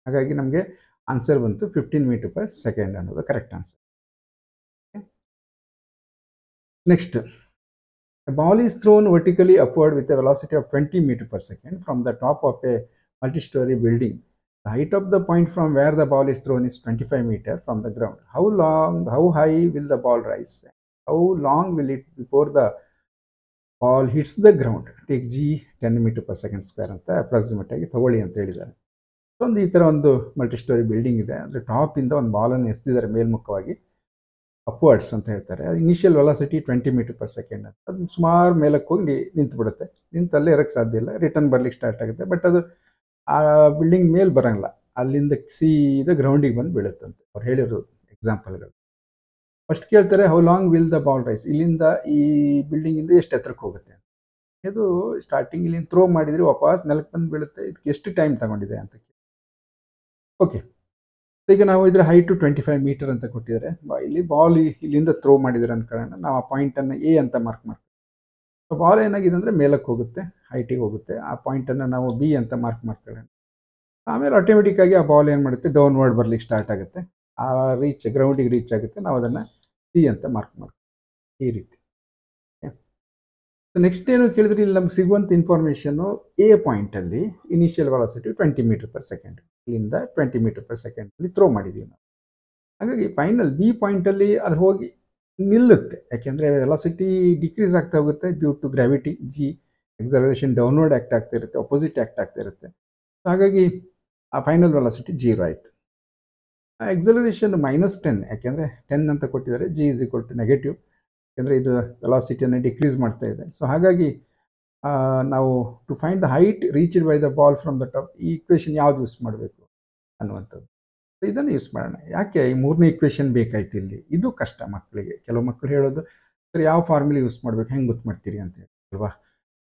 ಹಾಗಾಗಿ ನಮಗೆ ಆನ್ಸರ್ ಬಂತು 15 ಮೀಟರ್ ಪರ್ ಸೆಕೆಂಡ್ ಅನ್ನೋದು correct answer. Next, a ball is thrown vertically upward with a velocity of 20 meter per second from the top of a multi-story building. The height of the point from where the ball is thrown is 25 meter from the ground. How high will the ball rise? How long will it before the ball hits the ground? Take g 10 meter per second square ಅಂತ approximate ಆಗಿ ತಗೊಳ್ಳಿ ಅಂತ ಹೇಳಿದ್ದಾರೆ. ಒಂದು ಈ ಥರ ಒಂದು multi story building ಇದೆ. ಅಂದರೆ ಟಾಪಿಂದ ಒಂದು ಬಾಲನ್ನು ಎಸ್ತಿದ್ದಾರೆ ಮೇಲ್ಮುಖವಾಗಿ, ಅಪ್ವರ್ಡ್ಸ್ ಅಂತ ಹೇಳ್ತಾರೆ. Initial velocity 20 metre per second ಅಂತ. ಅದು ಸುಮಾರು ಮೇಲಕ್ಕೆ ಹೋಗಿ ನಿಂತು ಬಿಡುತ್ತೆ. ನಿಂತಲ್ಲೇ ಇರೋಕ್ಕೆ ಸಾಧ್ಯ ಇಲ್ಲ, ರಿಟರ್ನ್ ಬರ್ಲಿಕ್ಕೆ ಸ್ಟಾರ್ಟ್ ಆಗುತ್ತೆ. ಬಟ್ ಅದು ಆ ಬಿಲ್ಡಿಂಗ್ ಮೇಲೆ ಬರೋಂಗಿಲ್ಲ, ಅಲ್ಲಿಂದ ಸೀದಾ ಗ್ರೌಂಡಿಗೆ ಬಂದು ಬೀಳುತ್ತಂತೆ ಅವ್ರು ಹೇಳಿರೋ ಎಕ್ಸಾಂಪಲ್ಗಳು. ಫಸ್ಟ್ ಕೇಳ್ತಾರೆ how long will the ball rise, ಇಲ್ಲಿಂದ ಈ ಬಿಲ್ಡಿಂಗಿಂದ ಎಷ್ಟು ಎತ್ತರಕ್ಕೆ ಹೋಗುತ್ತೆ. ಇದು ಸ್ಟಾರ್ಟಿಂಗ್ ಇಲ್ಲಿಂದ ಥ್ರೋ ಮಾಡಿದರೆ ವಾಪಸ್ ನೆಲಕ್ಕೆ ಬಂದು ಬೀಳುತ್ತೆ, ಇದಕ್ಕೆ ಎಷ್ಟು ಟೈಮ್ ತಗೊಂಡಿದೆ ಅಂತ. ಓಕೆ, ಈಗ ನಾವು ಇದರ ಹೈಟು 25 ಮೀಟರ್ ಅಂತ ಕೊಟ್ಟಿದ್ದಾರೆ. ಇಲ್ಲಿ ಬಾಲ್ ಇಲ್ಲಿಂದ ಥ್ರೋ ಮಾಡಿದರೆ ಅನ್ಕೊಳ್ಳೋಣ, ನಾವು ಆ ಪಾಯಿಂಟನ್ನು ಎ ಅಂತ ಮಾರ್ಕ್ ಮಾಡ್ತೀವಿ. ಸೊ ಬಾಲ್ ಏನಾಗಿದೆ ಅಂದರೆ ಮೇಲಕ್ಕೆ ಹೋಗುತ್ತೆ, ಹೈಟಿಗೆ ಹೋಗುತ್ತೆ. ಆ ಪಾಯಿಂಟನ್ನು ನಾವು ಬಿ ಅಂತ ಮಾರ್ಕ್ ಮಾಡ್ಕೊಳ್ಳೋಣ. ಆಮೇಲೆ ಆಟೋಮೆಟಿಕ್ಕಾಗಿ ಆ ಬಾಲ್ ಏನು ಮಾಡುತ್ತೆ, ಡೌನ್ವರ್ಡ್ ಬರ್ಲಿಕ್ಕೆ ಸ್ಟಾರ್ಟ್ ಆಗುತ್ತೆ. ಆ ಗ್ರೌಂಡಿಗೆ ರೀಚ್ ಆಗುತ್ತೆ. ನಾವು ಅದನ್ನು ಸಿ ಅಂತ ಮಾರ್ಕ್ ಮಾಡ್ತೀವಿ ಈ ರೀತಿ. ಸೊ ನೆಕ್ಸ್ಟ್ ಏನು ಕೇಳಿದ್ರೆ, ಇಲ್ಲಿ ನಮ್ಗೆ ಸಿಗುವಂಥ ಇನ್ಫಾರ್ಮೇಷನು ಎ ಪಾಯಿಂಟಲ್ಲಿ initial velocity 20 metre per second, ಇಲ್ಲಿಂದ 20 ಮೀಟರ್ ಪರ್ ಸೆಕೆಂಡಲ್ಲಿ ಥ್ರೋ ಮಾಡಿದ್ದೀವಿ ನಾವು. ಹಾಗಾಗಿ ಫೈನಲ್ ಬಿ ಪಾಯಿಂಟಲ್ಲಿ ಅದು ಹೋಗಿ ನಿಲ್ಲುತ್ತೆ. ಯಾಕೆಂದರೆ ವೆಲಾಸಿಟಿ ಡಿಕ್ರೀಸ್ ಆಗ್ತಾ ಹೋಗುತ್ತೆ due to gravity. G acceleration downward act ಆಗ್ತಾ ಇರುತ್ತೆ, ಅಪೋಸಿಟ್ ಆ್ಯಕ್ಟ್ ಆಗ್ತಾ ಇರುತ್ತೆ. ಹಾಗಾಗಿ ಆ ಫೈನಲ್ ವೆಲಾಸಿಟಿ 0 ಆಯಿತು. ಎಕ್ಸಲರೇಷನ್ -10, ಯಾಕೆಂದರೆ 10 ಅಂತ ಕೊಟ್ಟಿದ್ದಾರೆ. G is equal to negative, ಯಾಕೆಂದರೆ ಇದು ವೆಲಾಸಿಟಿಯನ್ನು ಡಿಕ್ರೀಸ್ ಮಾಡ್ತಾ ಇದೆ. ಸೊ ಹಾಗಾಗಿ ನಾವು to find the height reached by the ball from the top, ಈ ಇಕ್ವೇಷನ್ ಯಾವ್ದು ಯೂಸ್ ಮಾಡಬೇಕು ಅನ್ನುವಂಥದ್ದು. ಸೊ ಇದನ್ನು ಯೂಸ್ ಮಾಡೋಣ. ಯಾಕೆ ಈ ಮೂರನೇ ಇಕ್ವೇಷನ್ ಬೇಕಾಯ್ತು ಇಲ್ಲಿ? ಇದು ಕಷ್ಟ ಮಕ್ಕಳಿಗೆ. ಕೆಲವು ಮಕ್ಕಳು ಹೇಳೋದು ಸರ್ ಯಾವ ಫಾರ್ಮುಲಾ ಯೂಸ್ ಮಾಡಬೇಕು, ಹೆಂಗೆ ಗೊತ್ತು ಮಾಡ್ತೀರಿ ಅಂತ ಹೇಳಿ ಅಲ್ವಾ.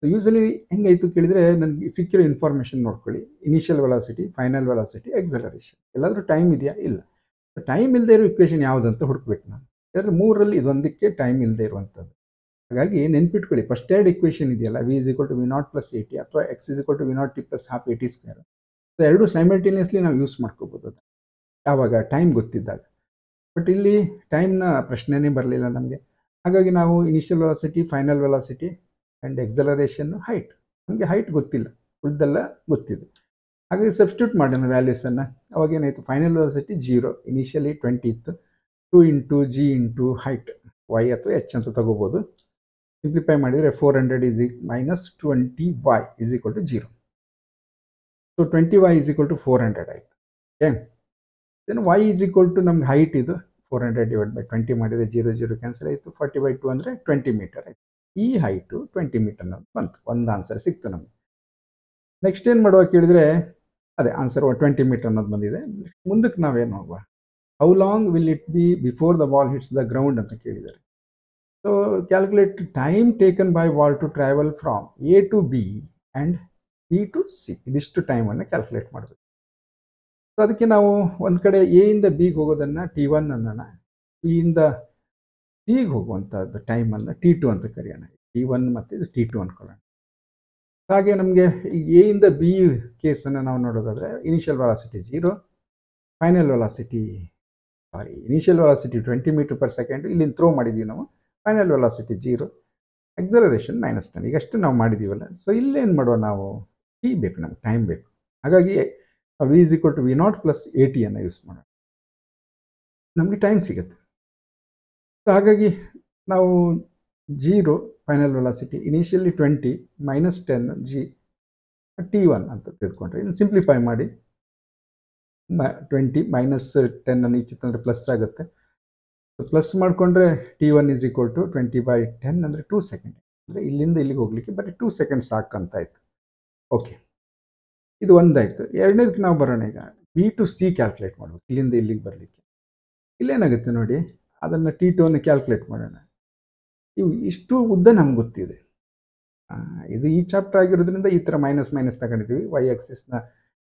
ಸೊ ಯೂಸಲಿ ಹೆಂಗಾಯಿತು ಕೇಳಿದರೆ, ನನಗೆ ಸಿಕ್ಕಿರೋ ಇನ್ಫಾರ್ಮೇಷನ್ ನೋಡ್ಕೊಳ್ಳಿ. Initial velocity, final velocity, acceleration. ಎಲ್ಲಾದರೂ ಟೈಮ್ ಇದೆಯಾ? ಇಲ್ಲ. ಟೈಮ್ ಇಲ್ಲದೆ ಇರೋ ಇಕ್ವೇಷನ್ ಯಾವುದಂತ ಹುಡುಕ್ಬೇಕು ನಾನು. ಇದರಲ್ಲಿ ಮೂರರಲ್ಲಿ ಇದೊಂದಕ್ಕೆ ಟೈಮ್ ಇಲ್ಲದೆ ಇರುವಂಥದ್ದು. ಹಾಗಾಗಿ ನೆನ್ಪಿಟ್ಕೊಳ್ಳಿ, ಫಸ್ಟ್ ಎರಡು ಇಕ್ವೇಷನ್ ಇದೆಯಲ್ಲ, v = v0 + at ಅಥವಾ x = v0t + half at². So ಎರಡು ಸೈಮಲ್ಟೇನಿಯಸ್ಲಿ ನಾವು ಯೂಸ್ ಮಾಡ್ಕೋಬೋದು ಅದು, ಯಾವಾಗ ಟೈಮ್ ಗೊತ್ತಿದ್ದಾಗ. ಬಟ್ ಇಲ್ಲಿ ಟೈಮ್ನ ಪ್ರಶ್ನೆನೇ ಬರಲಿಲ್ಲ ನಮಗೆ. ಹಾಗಾಗಿ ನಾವು initial velocity, final velocity and ಎಕ್ಸಲರೇಷನ್ನು, ಹೈಟ್, ನಮಗೆ ಹೈಟ್ ಗೊತ್ತಿಲ್ಲ, ಉಳಿದೆಲ್ಲ ಗೊತ್ತಿದೆ. ಹಾಗಾಗಿ ಸಬ್ಸ್ಟಿಟ್ಯೂಟ್ ಮಾಡೋಣ ವ್ಯಾಲ್ಯೂಸನ್ನು. ಅವಾಗ ಏನಾಯಿತು, ಫೈನಲ್ ವೆಲಾಸಿಟಿ 0, ಇನಿಷಿಯಲಿ 20 ಇತ್ತು. 2 into g into height, y ಅಥವಾ ಎಚ್ ಅಂತ ತಗೋಬೋದು. ಸಿಂಪ್ಲಿಫೈ ಮಾಡಿದರೆ 400 -20y = 0. ಸೊ 20y = 400 ಆಯಿತು. ಓಕೆ, ದೆನ್ y = ನಮ್ಗೆ ಹೈಟ್ ಇದು 400 / 20 ಮಾಡಿದರೆ 0 0 ಕ್ಯಾನ್ಸಲ್ ಆಯಿತು. 40/2 ಅಂದರೆ 20 ಮೀಟರ್ ಆಯಿತು. ಈ ಹೈಟು 20 ಮೀಟರ್ ಅನ್ನೋದು ಬಂತು. ಒಂದು ಆನ್ಸರ್ ಸಿಕ್ತು ನಮಗೆ. ನೆಕ್ಸ್ಟ್ ಏನು ಮಾಡುವ ಕೇಳಿದರೆ, ಅದೇ ಆನ್ಸರ್ 20 ಮೀಟರ್ ಅನ್ನೋದು ಬಂದಿದೆ. ಮುಂದಕ್ಕೆ ನಾವೇನು ಹೋಗುವ, how long will it be before the ball hits the ground ಅಂತ ಕೇಳಿದ್ದಾರೆ. So calculate time taken by ball to travel from a to b and b to c. ಇದಿಷ್ಟು ಟೈಮನ್ನು ಕ್ಯಾಲ್ಕುಲೇಟ್ ಮಾಡಬೇಕು. ಸೊ ಅದಕ್ಕೆ ನಾವು ಒಂದು ಕಡೆ ಎ ಇಂದ ಬಿಗೆ ಹೋಗೋದನ್ನು T1 ಅನ್ನೋಣ, ಬಿಯಿಂದ ಸಿಗೆ ಹೋಗುವಂಥದ್ದು ಟೈಮನ್ನು T2 ಅಂತ ಕರೆಯೋಣ. T1 ಮತ್ತು ಇದು T2 ಅಂದ್ಕೊಳ್ಳೋಣ. ಹಾಗೆ ನಮಗೆ ಈಗ ಎ ಇಂದ ಬಿ ಕೇಸನ್ನು ನಾವು ನೋಡೋದಾದರೆ, initial velocity 0, final velocity initial velocity 20 metre per second, ಇಲ್ಲಿಂದ ಥ್ರೋ ಮಾಡಿದ್ದೀವಿ ನಾವು. Final velocity 0, acceleration -10. ಈಗಷ್ಟು ನಾವು ಮಾಡಿದ್ದೀವಲ್ಲ. ಸೊ ಇಲ್ಲೇನು ಮಾಡುವ, ನಾವು ಟಿ ಬೇಕು, ನಮ್ಗೆ ಟೈಮ್ ಬೇಕು. ಹಾಗಾಗಿ v = v0 + at ಅನ್ನು ಯೂಸ್ ಮಾಡೋಣ, ನಮಗೆ ಟೈಮ್ ಸಿಗುತ್ತೆ. ಸೊ ಹಾಗಾಗಿ ನಾವು 0 final velocity, initially 20 -10 g T1 ಅಂತ ತೆಗೆದುಕೊಂಡ್ರೆ, ಇದನ್ನು ಸಿಂಪ್ಲಿಫೈ ಮಾಡಿ 20 -10 ಅನ್ನು ಈಚೆ ತಂದರೆ ಪ್ಲಸ್ ಆಗುತ್ತೆ. ಪ್ಲಸ್ ಮಾಡಿಕೊಂಡ್ರೆ T1 = 20/10 ಅಂದರೆ 2 ಸೆಕೆಂಡ್. ಅಂದರೆ ಇಲ್ಲಿಂದ ಇಲ್ಲಿಗೆ ಹೋಗಲಿಕ್ಕೆ ಬರೀ 2 ಸೆಕೆಂಡ್ ಸಾಕಂತಾಯಿತು. ಓಕೆ, ಇದು ಒಂದಾಯಿತು. ಎರಡನೇದಕ್ಕೆ ನಾವು ಬರೋಣ ಈಗ. ಬಿ ಟು ಸಿ ಕ್ಯಾಲ್ಕುಲೇಟ್ ಮಾಡ್ಬೇಕು ಇಲ್ಲಿಂದ ಇಲ್ಲಿಗೆ ಬರಲಿಕ್ಕೆ. ಇಲ್ಲೇನಾಗುತ್ತೆ ನೋಡಿ, ಅದನ್ನು T2 ಅನ್ನು ಕ್ಯಾಲ್ಕುಲೇಟ್ ಮಾಡೋಣ. ಇಷ್ಟು ಉದ್ದ ನಮ್ಗೆ ಗೊತ್ತಿದೆ. ಇದು ಈ ಚಾಪ್ಟರ್ ಆಗಿರೋದ್ರಿಂದ ಈ ಥರ ಮೈನಸ್ ಮೈನಸ್ ತಗೊಂಡಿದ್ದೀವಿ. ವೈ ಆಕ್ಸಿಸ್ನ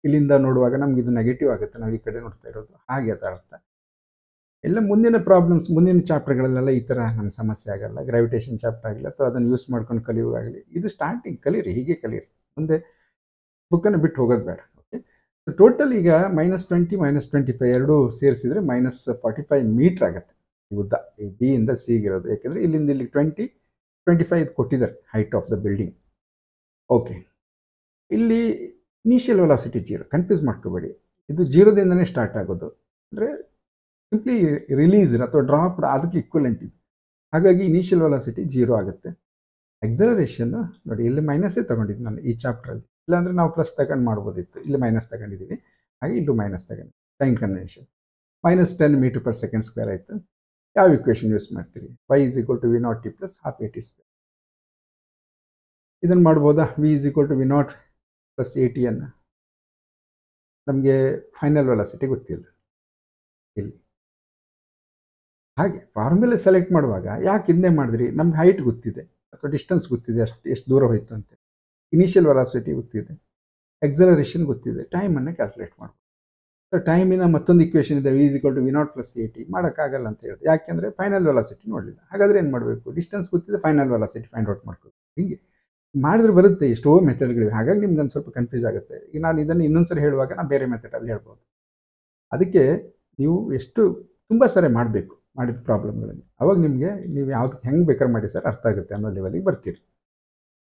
ಇಲ್ಲಿಂದ ನೋಡುವಾಗ ನಮ್ಗೆ ಇದು ನೆಗೆಟಿವ್ ಆಗುತ್ತೆ, ನಾವು ಈ ಕಡೆ ನೋಡ್ತಾ ಇರೋದು. ಹಾಗೆ ಅದರ ಅರ್ಥ. ಎಲ್ಲ ಮುಂದಿನ ಪ್ರಾಬ್ಲಮ್ಸ್, ಮುಂದಿನ ಚಾಪ್ಟರ್ಗಳಲ್ಲೆಲ್ಲ ಈ ಥರ ನಮ್ಗೆ ಸಮಸ್ಯೆ ಆಗಲ್ಲ. ಗ್ರಾವಿಟೇಷನ್ ಚಾಪ್ಟರ್ ಆಗಲಿ ಅಥವಾ ಅದನ್ನು ಯೂಸ್ ಮಾಡ್ಕೊಂಡು ಕಲಿಯುವಾಗಲಿ, ಇದು ಸ್ಟಾರ್ಟಿಂಗ್ ಕಲೀರಿ, ಹೀಗೆ ಕಲೀರಿ. ಮುಂದೆ ಬುಕ್ಕನ್ನು ಬಿಟ್ಟು ಹೋಗೋದು ಬೇಡ. ಓಕೆ, ಟೋಟಲ್ ಈಗ -20 -25 ಎರಡೂ ಸೇರಿಸಿದರೆ -45 ಮೀಟ್ರ್ ಆಗುತ್ತೆ ಈ ಉದ್ದ, ಈ ಬಿ ಇಂದ ಸಿಗಿರೋದು. ಯಾಕೆಂದರೆ ಇಲ್ಲಿಂದ ಇಲ್ಲಿ 25 ಕೊಟ್ಟಿದ್ದಾರೆ height of the building. Okay, ಇಲ್ಲಿ ಇನಿಷಿಯಲ್ ವೆಲಾಸಿಟಿ 0, ಕನ್ಫ್ಯೂಸ್ ಮಾಡ್ಕೋಬೇಡಿ. ಇದು 0ದಿಂದನೇ ಸ್ಟಾರ್ಟ್ ಆಗೋದು. ಅಂದರೆ ಸಿಂಪ್ಲಿ ರಿಲೀಸ್ ಅಥವಾ ಡ್ರಾಪ್ ಅದಕ್ಕೆ ಈಕ್ವಲೆಂಟ್ ಇದು. ಹಾಗಾಗಿ ಇನಿಷಿಯಲ್ ವೆಲಾಸಿಟಿ 0 ಆಗುತ್ತೆ. ಎಕ್ಸಲರೇಷನ್ ನೋಡಿ, ಇಲ್ಲಿ ಮೈನಸ್ಸೇ ತೊಗೊಂಡಿದ್ದು ನಾನು ಈ ಚಾಪ್ಟ್ರಲ್ಲಿ. ಇಲ್ಲಾಂದರೆ ನಾವು ಪ್ಲಸ್ ತಗೊಂಡು ಮಾಡ್ಬೋದಿತ್ತು. ಇಲ್ಲಿ ಮೈನಸ್ ತಗೊಂಡಿದ್ದೀವಿ, ಹಾಗೆ ಇಲ್ಲೂ ಮೈನಸ್ ತಗೊಂಡು. ಸೈನ್ ಕನ್ವೆನ್ಷನ್ -10 m/s² ಆಯಿತು. ಯಾವ ಇಕ್ವೇಷನ್ ಯೂಸ್ ಮಾಡ್ತೀರಿ? y = v0t + ½ at². ಇದನ್ನು ಮಾಡ್ಬೋದಾ? v = v0 + at ಅನ್ನು. ನಮಗೆ ಫೈನಲ್ ವೆಲಾಸಿಟಿ ಗೊತ್ತಿಲ್ಲ ಇಲ್ಲಿ. ಹಾಗೆ ಫಾರ್ಮುಲೆ ಸೆಲೆಕ್ಟ್ ಮಾಡುವಾಗ ಯಾಕೆ ಇದನ್ನೇ ಮಾಡಿದ್ರಿ? ನಮ್ಗೆ ಹೈಟ್ ಗೊತ್ತಿದೆ ಅಥವಾ ಡಿಸ್ಟೆನ್ಸ್ ಗೊತ್ತಿದೆ, ಎಷ್ಟು ದೂರ ಹೋಯಿತು ಅಂತ. ಇನಿಷಿಯಲ್ ವೆಲಾಸಿಟಿ ಗೊತ್ತಿದೆ, ಎಕ್ಸಲರೇಷನ್ ಗೊತ್ತಿದೆ, ಟೈಮನ್ನು ಕ್ಯಾಲ್ಕುಲೇಟ್ ಮಾಡ್ಬೋದು. ಸೊ ಟೈಮಿನ ಮತ್ತೊಂದು ಇಕ್ವೇಷನ್ ಇದೆ, v = v0 + at. ಮಾಡೋಕ್ಕಾಗಲ್ಲ ಅಂತ ಹೇಳಿದೆ, ಯಾಕೆಂದರೆ ಫೈನಲ್ ವೆಲಾಸಿಟಿ ನೋಡಲಿಲ್ಲ. ಹಾಗಾದರೆ ಏನು ಮಾಡಬೇಕು? ಡಿಸ್ಟೆನ್ಸ್ ಗೊತ್ತಿದೆ, ಫೈನಲ್ ವೆಲಾಸಿಟಿ ಫೈಂಡ್ ಔಟ್ ಮಾಡ್ಕೋಬೇಕು. ಹೀಗೆ ಮಾಡಿದ್ರೆ ಬರುತ್ತೆ. ಎಷ್ಟೋ ಮೆಥಡ್ಗಳಿವೆ, ಹಾಗಾಗಿ ನಿಮ್ಗೆ ಒಂದು ಸ್ವಲ್ಪ ಕನ್ಫ್ಯೂಸ್ ಆಗುತ್ತೆ. ಈಗ ನಾನು ಇದನ್ನು ಇನ್ನೊಂದು ಸರಿ ಹೇಳುವಾಗ ನಾನು ಬೇರೆ ಮೆಥಡಲ್ಲಿ ಹೇಳ್ಬೋದು. ಅದಕ್ಕೆ ನೀವು ತುಂಬ ಸರಿ ಮಾಡಬೇಕು ಮಾಡಿದ ಪ್ರಾಬ್ಲಮ್ಗಳಲ್ಲಿ. ಅವಾಗ ನಿಮಗೆ ನೀವು ಯಾವ್ದಕ್ಕೆ ಹೆಂಗೆ ಬೇಕಾದ್ರೆ ಮಾಡಿ ಸರ್ ಅರ್ಥ ಆಗುತ್ತೆ ಅನ್ನೋ ಲೆವೆಲಿಗೆ ಬರ್ತೀರಿ.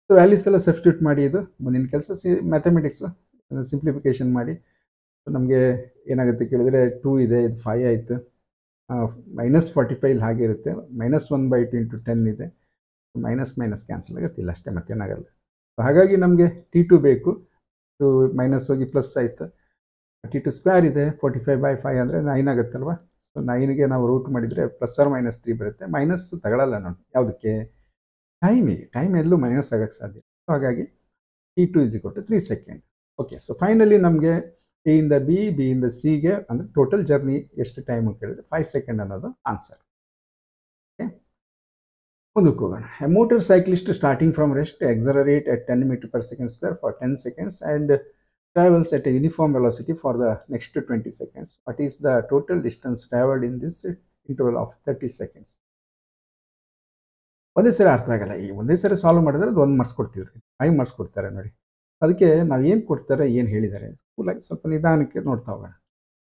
ಸೊ ವ್ಯಾಲ್ಯೂಸ್ ಎಲ್ಲ ಸಬ್ಸ್ಟಿಟ್ಯೂಟ್ ಮಾಡಿ, ಇದು ಮುಂದಿನ ಕೆಲಸ ಮ್ಯಾಥಮೆಟಿಕ್ಸು ಸಿಂಪ್ಲಿಫಿಕೇಷನ್ ಮಾಡಿ. ನಮಗೆ ಏನಾಗುತ್ತೆ ಕೇಳಿದರೆ 2 ಇದೆ, ಇದು 5 ಆಯಿತು. -45 ಹಾಗೆ ಇರುತ್ತೆ. -1/2 × 10 ಇದೆ. ಮೈನಸ್ ಕ್ಯಾನ್ಸಲ್ ಆಗುತ್ತೆ, ಇಲ್ಲ ಅಷ್ಟೇ, ಮತ್ತೇನಾಗಲ್ಲ. ಸೊ ಹಾಗಾಗಿ ನಮಗೆ T2 ಬೇಕು. ಇದು ಮೈನಸ್ ಹೋಗಿ ಪ್ಲಸ್ ಆಯಿತು. T2² ಇದೆ. 45/5 ಅಂದರೆ 9 ಆಗುತ್ತಲ್ವ. ಸೊ 9ಗೆ ನಾವು ರೂಟ್ ಮಾಡಿದರೆ ±3 ಬರುತ್ತೆ. ಮೈನಸ್ ತಗೊಳ್ಳಲ್ಲ ನಾನು, ಯಾವುದಕ್ಕೆ? ಟೈಮಿಗೆ. ಟೈಮ್ ಎಲ್ಲೂ ಮೈನಸ್ ಆಗೋಕ್ಕೆ ಸಾಧ್ಯ. ಸೊ ಹಾಗಾಗಿ T2 = 3 second. Okay, so finally ನಮಗೆ ಎ ಇಂದ ಬಿ, ಬಿ ಇಂದ ಸಿಗೆ ಅಂದರೆ ಟೋಟಲ್ ಜರ್ನಿ ಎಷ್ಟು ಟೈಮು ಕೇಳಿದರೆ 5 ಸೆಕೆಂಡ್ ಅನ್ನೋದು ಆನ್ಸರ್. ಓಕೆ, ಮುಂದಕ್ಕೆ ಹೋಗೋಣ. A motor cyclist starting from rest accelerate at 10 m/s² for 10 seconds and travels at a uniform velocity for the next 20 seconds. What is the total distance traveled in this interval of 30 seconds? ಒಂದೇ ಸರಿ ಅರ್ಥ ಆಗಲ್ಲ. ಈ ಒಂದೇ ಸರಿ solve ಮಾಡಿದ್ರೆ ಅದು 1 marks ಕೊಡ್ತಿದ್ರು, 5 ಮಾರ್ಕ್ಸ್ ಕೊಡ್ತಾರೆ ನೋಡಿ. ಅದಕ್ಕೆ ನಾವು ಏನು ಕೊಡ್ತಾರೆ, ಏನು ಹೇಳಿದ್ದಾರೆ ಸ್ಕೂಲಾಗಿ ಸ್ವಲ್ಪ ನಿಧಾನಕ್ಕೆ ನೋಡ್ತಾ ಹೋಗೋಣ.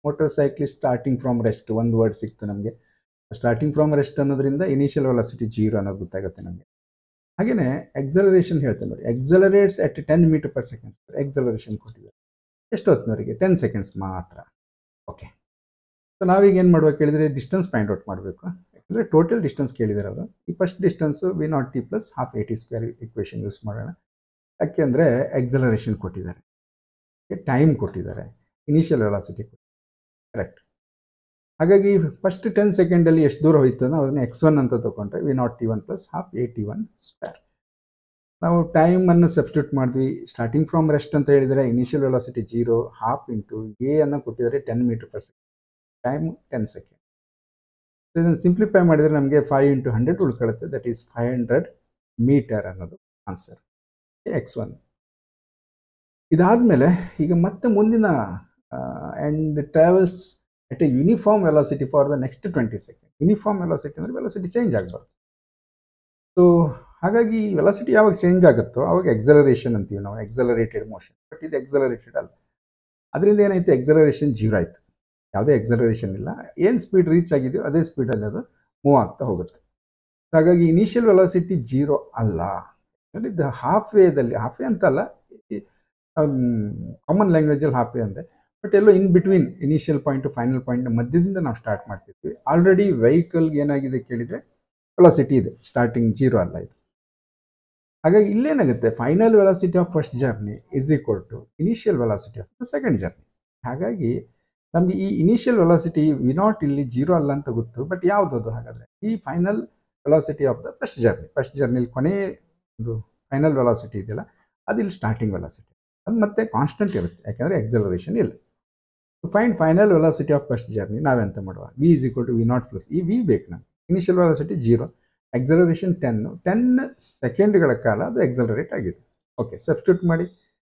Motor cyclist starting from rest, ಒಂದು ವರ್ಡ್ ಸಿಕ್ತು ನಮಗೆ. ಸ್ಟಾರ್ಟಿಂಗ್ ಫ್ರಮ್ ರೆಸ್ಟ್ ಅನ್ನೋದ್ರಿಂದ ಇನಿಷಿಯಲ್ ವೆಲಾಸಿಟಿ 0 ಅನ್ನೋದು ಗೊತ್ತಾಗುತ್ತೆ ನಮಗೆ. ಹಾಗೆಯೇ ಎಕ್ಸಲರೇಷನ್ ಹೇಳ್ತೇನೆ ನೋಡಿ, ಎಕ್ಸಲರೇಟ್ಸ್ ಅಟ್ 10 m/s. ಎಕ್ಸಲರೇಷನ್ ಕೊಟ್ಟಿದ್ದಾರೆ ಎಷ್ಟು ಹೊತ್ತಿನವರೆಗೆ? 10 ಸೆಕೆಂಡ್ಸ್ ಮಾತ್ರ. ಓಕೆ, ಸೊ ನಾವೀಗ ಏನು ಮಾಡ್ಬೇಕು ಹೇಳಿದರೆ ಡಿಸ್ಟೆನ್ಸ್ ಫೈಂಡ್ ಔಟ್ ಮಾಡಬೇಕು. ಯಾಕಂದರೆ ಟೋಟಲ್ ಡಿಸ್ಟೆನ್ಸ್ ಕೇಳಿದ್ದಾರೆ ಅವರು. ಈ first distance v0t + ½ at² equation use ಮಾಡೋಣ. ಯಾಕೆಂದರೆ ಎಕ್ಸಲರೇಷನ್ ಕೊಟ್ಟಿದ್ದಾರೆ, ಟೈಮ್ ಕೊಟ್ಟಿದ್ದಾರೆ, ಇನಿಷಿಯಲ್ ವೆಲಾಸಿಟಿ ಕರೆಕ್ಟ್. ಹಾಗಾಗಿ ಫಸ್ಟ್ 10 ಸೆಕೆಂಡಲ್ಲಿ ಎಷ್ಟು ದೂರ ಹೋಯ್ತು ನಾವು ಅದನ್ನು x1 ಅಂತ ತೊಗೊಂಡ್ರೆ v0t1 + ½ at1². ನಾವು ಟೈಮನ್ನು ಸಬ್ಸ್ಟಿಟ್ಯೂಟ್ ಮಾಡಿದ್ವಿ. ಸ್ಟಾರ್ಟಿಂಗ್ ಫ್ರಮ್ ರೆಸ್ಟ್ ಅಂತ ಹೇಳಿದರೆ ಇನಿಷಿಯಲ್ ವೆಲಾಸಿಟಿ 0, ½ × a ಅನ್ನು ಕೊಟ್ಟಿದ್ದಾರೆ 10 m/s. Time 10 second. ಸೊ ಇದನ್ನು ಸಿಂಪ್ಲಿಫೈ ಮಾಡಿದರೆ ನಮಗೆ 5 × 100 ಉಳ್ಕೊಳ್ಳುತ್ತೆ. ದಟ್ ಈಸ್ 500 ಮೀಟರ್ ಅನ್ನೋದು ಆನ್ಸರ್, x1. ಇದಾದಮೇಲೆ ಈಗ ಮತ್ತೆ ಮುಂದಿನ and travels at A uniform velocity for the next 20 second. Uniform velocity ಅಂದರೆ ವೆಲಾಸಿಟಿ ಚೇಂಜ್ ಆಗಬಾರ್ದು. ಸೊ ಹಾಗಾಗಿ ವೆಲಾಸಿಟಿ ಯಾವಾಗ ಚೇಂಜ್ ಆಗುತ್ತೋ ಆವಾಗ ಎಕ್ಸಲರೇಷನ್ ಅಂತೀವಿ ನಾವು, ಎಕ್ಸಲರೇಟೆಡ್ ಮೋಷನ್. ಬಟ್ ಇದು ಎಕ್ಸಲರೇಟೆಡ್ ಅಲ್ಲ. ಅದರಿಂದ ಏನಾಯಿತು? ಎಕ್ಸಲರೇಷನ್ 0 ಆಯಿತು, ಯಾವುದೇ ಎಕ್ಸಲರೇಷನ್ ಇಲ್ಲ. ಏನು ಸ್ಪೀಡ್ ರೀಚ್ ಆಗಿದೆಯೋ ಅದೇ ಸ್ಪೀಡಲ್ಲಿ ಅದು ಮೂವ್ ಆಗ್ತಾ ಹೋಗುತ್ತೆ. ಹಾಗಾಗಿ ಇನಿಷಿಯಲ್ ವೆಲಾಸಿಟಿ 0 ಅಲ್ಲ. ಇದು ಹಾಫ್ ವೇದಲ್ಲಿ, ಹಾಫ್ ವೇ ಅಂತಲ್ಲ, ಕಾಮನ್ ಲ್ಯಾಂಗ್ವೇಜಲ್ಲಿ ಹಾಫ್ ವೇ ಅಂದೆ, but yellow in between initial point final point ಮಧ್ಯದಿಂದ ನಾವು ಸ್ಟಾರ್ಟ್ ಮಾಡ್ತಿದ್ವಿ. ಆಲ್ರೆಡಿ ವೆಹಿಕಲ್ಗೆ ಏನಾಗಿದೆ ಕೇಳಿದರೆ ವೆಲಾಸಿಟಿ ಇದೆ, ಸ್ಟಾರ್ಟಿಂಗ್ 0 ಅಲ್ಲ ಇದು. ಹಾಗಾಗಿ ಇಲ್ಲೇನಾಗುತ್ತೆ? Final velocity of first journey = initial velocity of the second journey. ಹಾಗಾಗಿ ನಮಗೆ ಈ ಇನಿಷಿಯಲ್ ವೆಲಾಸಿಟಿ v0 ಇಲ್ಲಿ 0 ಅಲ್ಲ ಅಂತ ಗೊತ್ತು, ಬಟ್ ಯಾವುದದು ಹಾಗಾದರೆ? ಈ final velocity of the first journey. First ಜರ್ನಿಲಿ ಕೊನೆ ಒಂದು ಫೈನಲ್ ವೆಲಾಸಿಟಿ ಇದೆಯಲ್ಲ, ಅದು ಇಲ್ಲಿ ಸ್ಟಾರ್ಟಿಂಗ್ ವೆಲಾಸಿಟಿ. ಅದು ಮತ್ತೆ ಕಾನ್ಸ್ಟೆಂಟ್ ಇರುತ್ತೆ, ಯಾಕಂದರೆ ಎಕ್ಸಲರೇಷನ್ ಇಲ್ಲ. To find final velocity of first journey ನಾವೆಂತ ಮಾಡುವ, v is equal to v naught plus ಈ ವಿ ಬೇಕು ನಮಗೆ. ಇನಿಷಿಯಲ್ ವೆಲಾಸಿಟಿ 0, ಎಕ್ಸಲರೇಷನ್ 10 ಸೆಕೆಂಡ್ಗಳ ಕಾಲ ಅದು ಎಕ್ಸಲರೇಟ್ ಆಗಿದೆ. ಓಕೆ, ಸಬ್ಸ್ಟಿಟ್ಯೂಟ್ ಮಾಡಿ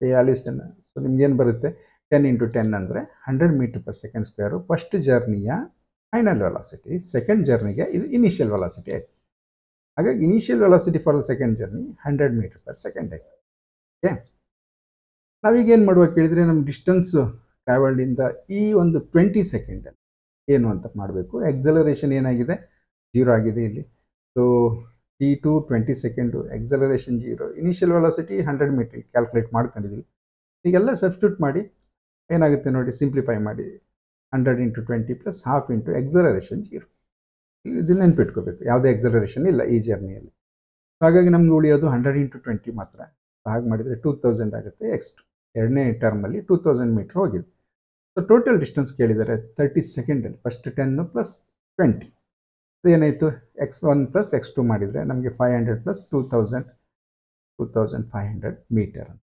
ವ್ಯಾಲ್ಯೂಸನ್ನು. ಸೊ ನಿಮ್ಗೇನು ಬರುತ್ತೆ, 10 × 10 ಅಂದರೆ 100 metre per second square first ಜರ್ನಿಯ ಫೈನಲ್ ವೆಲಾಸಿಟಿ, ಸೆಕೆಂಡ್ ಜರ್ನಿಗೆ ಇದು ಇನಿಷಿಯಲ್ ವೆಲಾಸಿಟಿ ಆಯಿತು. ಹಾಗಾಗಿ initial velocity for the second journey 100 metre per second ಆಯಿತು. ಓಕೆ, ನಾವೀಗೇನು ಮಾಡುವ ಕೇಳಿದರೆ, ನಮ್ಮ ಡಿಸ್ಟೆನ್ಸ್ ಟ್ರಾವೆಲ್ಡಿಂದ ಈ ಒಂದು 20 ಸೆಕೆಂಡಲ್ಲಿ ಏನು ಅಂತ ಮಾಡಬೇಕು. ಎಕ್ಸಲರೇಷನ್ ಏನಾಗಿದೆ, 0 ಆಗಿದೆ ಇಲ್ಲಿ. So T2 20 second, acceleration 0, initial velocity 100 meter calculate ಮಾಡ್ಕೊಂಡಿದ್ದೀವಿ. ಈಗೆಲ್ಲ ಸಬ್ಸ್ಟಿಟ್ಯೂಟ್ ಮಾಡಿ ಏನಾಗುತ್ತೆ ನೋಡಿ, ಸಿಂಪ್ಲಿಫೈ ಮಾಡಿ 100 × 20 ಪ್ಲಸ್ ಹಾಫ್ ಇಂಟು ಎಕ್ಸಲರೇಷನ್ 0. ಇದನ್ನ ನೆನ್ಪಿಟ್ಕೋಬೇಕು, ಯಾವುದೇ ಎಕ್ಸಲರೇಷನ್ ಇಲ್ಲ ಈ ಜರ್ನಿಯಲ್ಲಿ. ಹಾಗಾಗಿ ನಮ್ಗೆ ಉಳಿಯೋದು 100 × 20 ಮಾತ್ರ. ಹಾಗೆ ಮಾಡಿದರೆ 2000 ಆಗುತ್ತೆ. ಎರಡನೇ ಟರ್ಮಲ್ಲಿ 2000 ಮೀಟ್ರ್ ಹೋಗಿದೆ. ಸೊ ಟೋಟಲ್ ಡಿಸ್ಟೆನ್ಸ್ ಕೇಳಿದ್ದಾರೆ 30 ಸೆಕೆಂಡಲ್ಲಿ. ಫಸ್ಟ್ 10 ಪ್ಲಸ್ 20 ಏನಾಯಿತು, x1 ಪ್ಲಸ್ x2 ಮಾಡಿದರೆ ನಮಗೆ 500 ಪ್ಲಸ್ 2500 ಮೀಟರ್ ಅಂತ.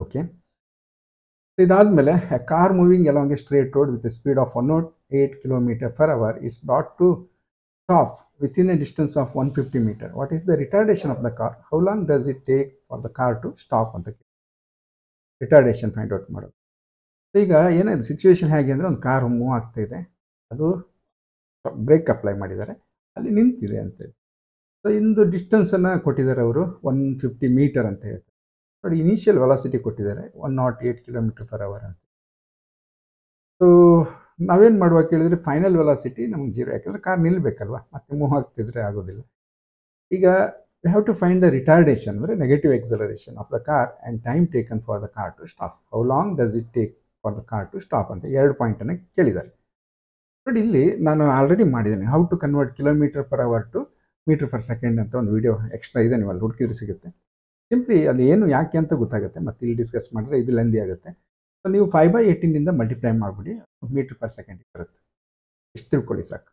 ಓಕೆ, ಇದಾದಮೇಲೆ car moving along a straight road with a speed of 108 km/h is brought to stop within a distance of 150 meter. What is the retardation of the car? How long does it take for the car to stop ಅಂತ retardation find out ಮಾಡೋದು. ಈಗ ಏನಾಯ್ತು situation ಹೇಗೆ ಅಂದರೆ, ಒಂದು car move ಆಗ್ತಾ ಇದೆ, ಅದು ಬ್ರೇಕ್ ಅಪ್ಲೈ ಮಾಡಿದ್ದಾರೆ, ಅಲ್ಲಿ ನಿಂತಿದೆ ಅಂತೇಳಿ. ಸೊ ಇಂದು ಡಿಸ್ಟೆನ್ಸನ್ನು ಕೊಟ್ಟಿದ್ದಾರೆ ಅವರು 150 ಮೀಟರ್ ಅಂತ ಹೇಳ್ತಾರೆ. ನೋಡಿ, ಇನಿಷಿಯಲ್ ವೆಲಾಸಿಟಿ ಕೊಟ್ಟಿದ್ದಾರೆ 108 km/h ಅಂತ. ಸೊ ನಾವೇನು ಮಾಡುವ ಕೇಳಿದರೆ, ಫೈನಲ್ ವೆಲಾಸಿಟಿ ನಮ್ಗೆ 0, ಯಾಕಂದರೆ ಕಾರ್ ನಿಲ್ಲಬೇಕಲ್ವ, ಮತ್ತೆ ಮೂವ್ ಆಗ್ತಿದ್ರೆ ಆಗೋದಿಲ್ಲ. ಈಗ we have to find the retardation, ಅಂದರೆ negative acceleration of the car and time taken for the car to stop. How long does it take for the car to stop ಅಂತ 2 ಪಾಯಿಂಟನ್ನು ಕೇಳಿದ್ದಾರೆ. ನೋಡಿ, ಇಲ್ಲಿ ನಾನು ಆಲ್ರೆಡಿ ಮಾಡಿದ್ದೇನೆ, how to convert km/h to meter per second ಅಂತ ಒಂದು video extra ಇದೆ, ನೀವು ಅಲ್ಲಿ ಹುಡುಕಿದ್ರೆ ಸಿಗುತ್ತೆ. ಸಿಂಪ್ಲಿ ಅಲ್ಲಿ ಏನು ಯಾಕೆ ಅಂತ ಗೊತ್ತಾಗುತ್ತೆ, ಮತ್ತೆ ಇಲ್ಲಿ ಡಿಸ್ಕಸ್ ಮಾಡಿದ್ರೆ ಇದು ಲೆಂದಿ ಆಗುತ್ತೆ. ಸೊ ನೀವು 5/18 ಮಲ್ಟಿಪ್ಲೈ ಮಾಡಿಬಿಡಿ, ಮೀಟರ್ ಪರ್ ಸೆಕೆಂಡ್ ಬರುತ್ತೆ. ಇಷ್ಟು ತಿಳ್ಕೊಳ್ಳಿ ಸಾಕು.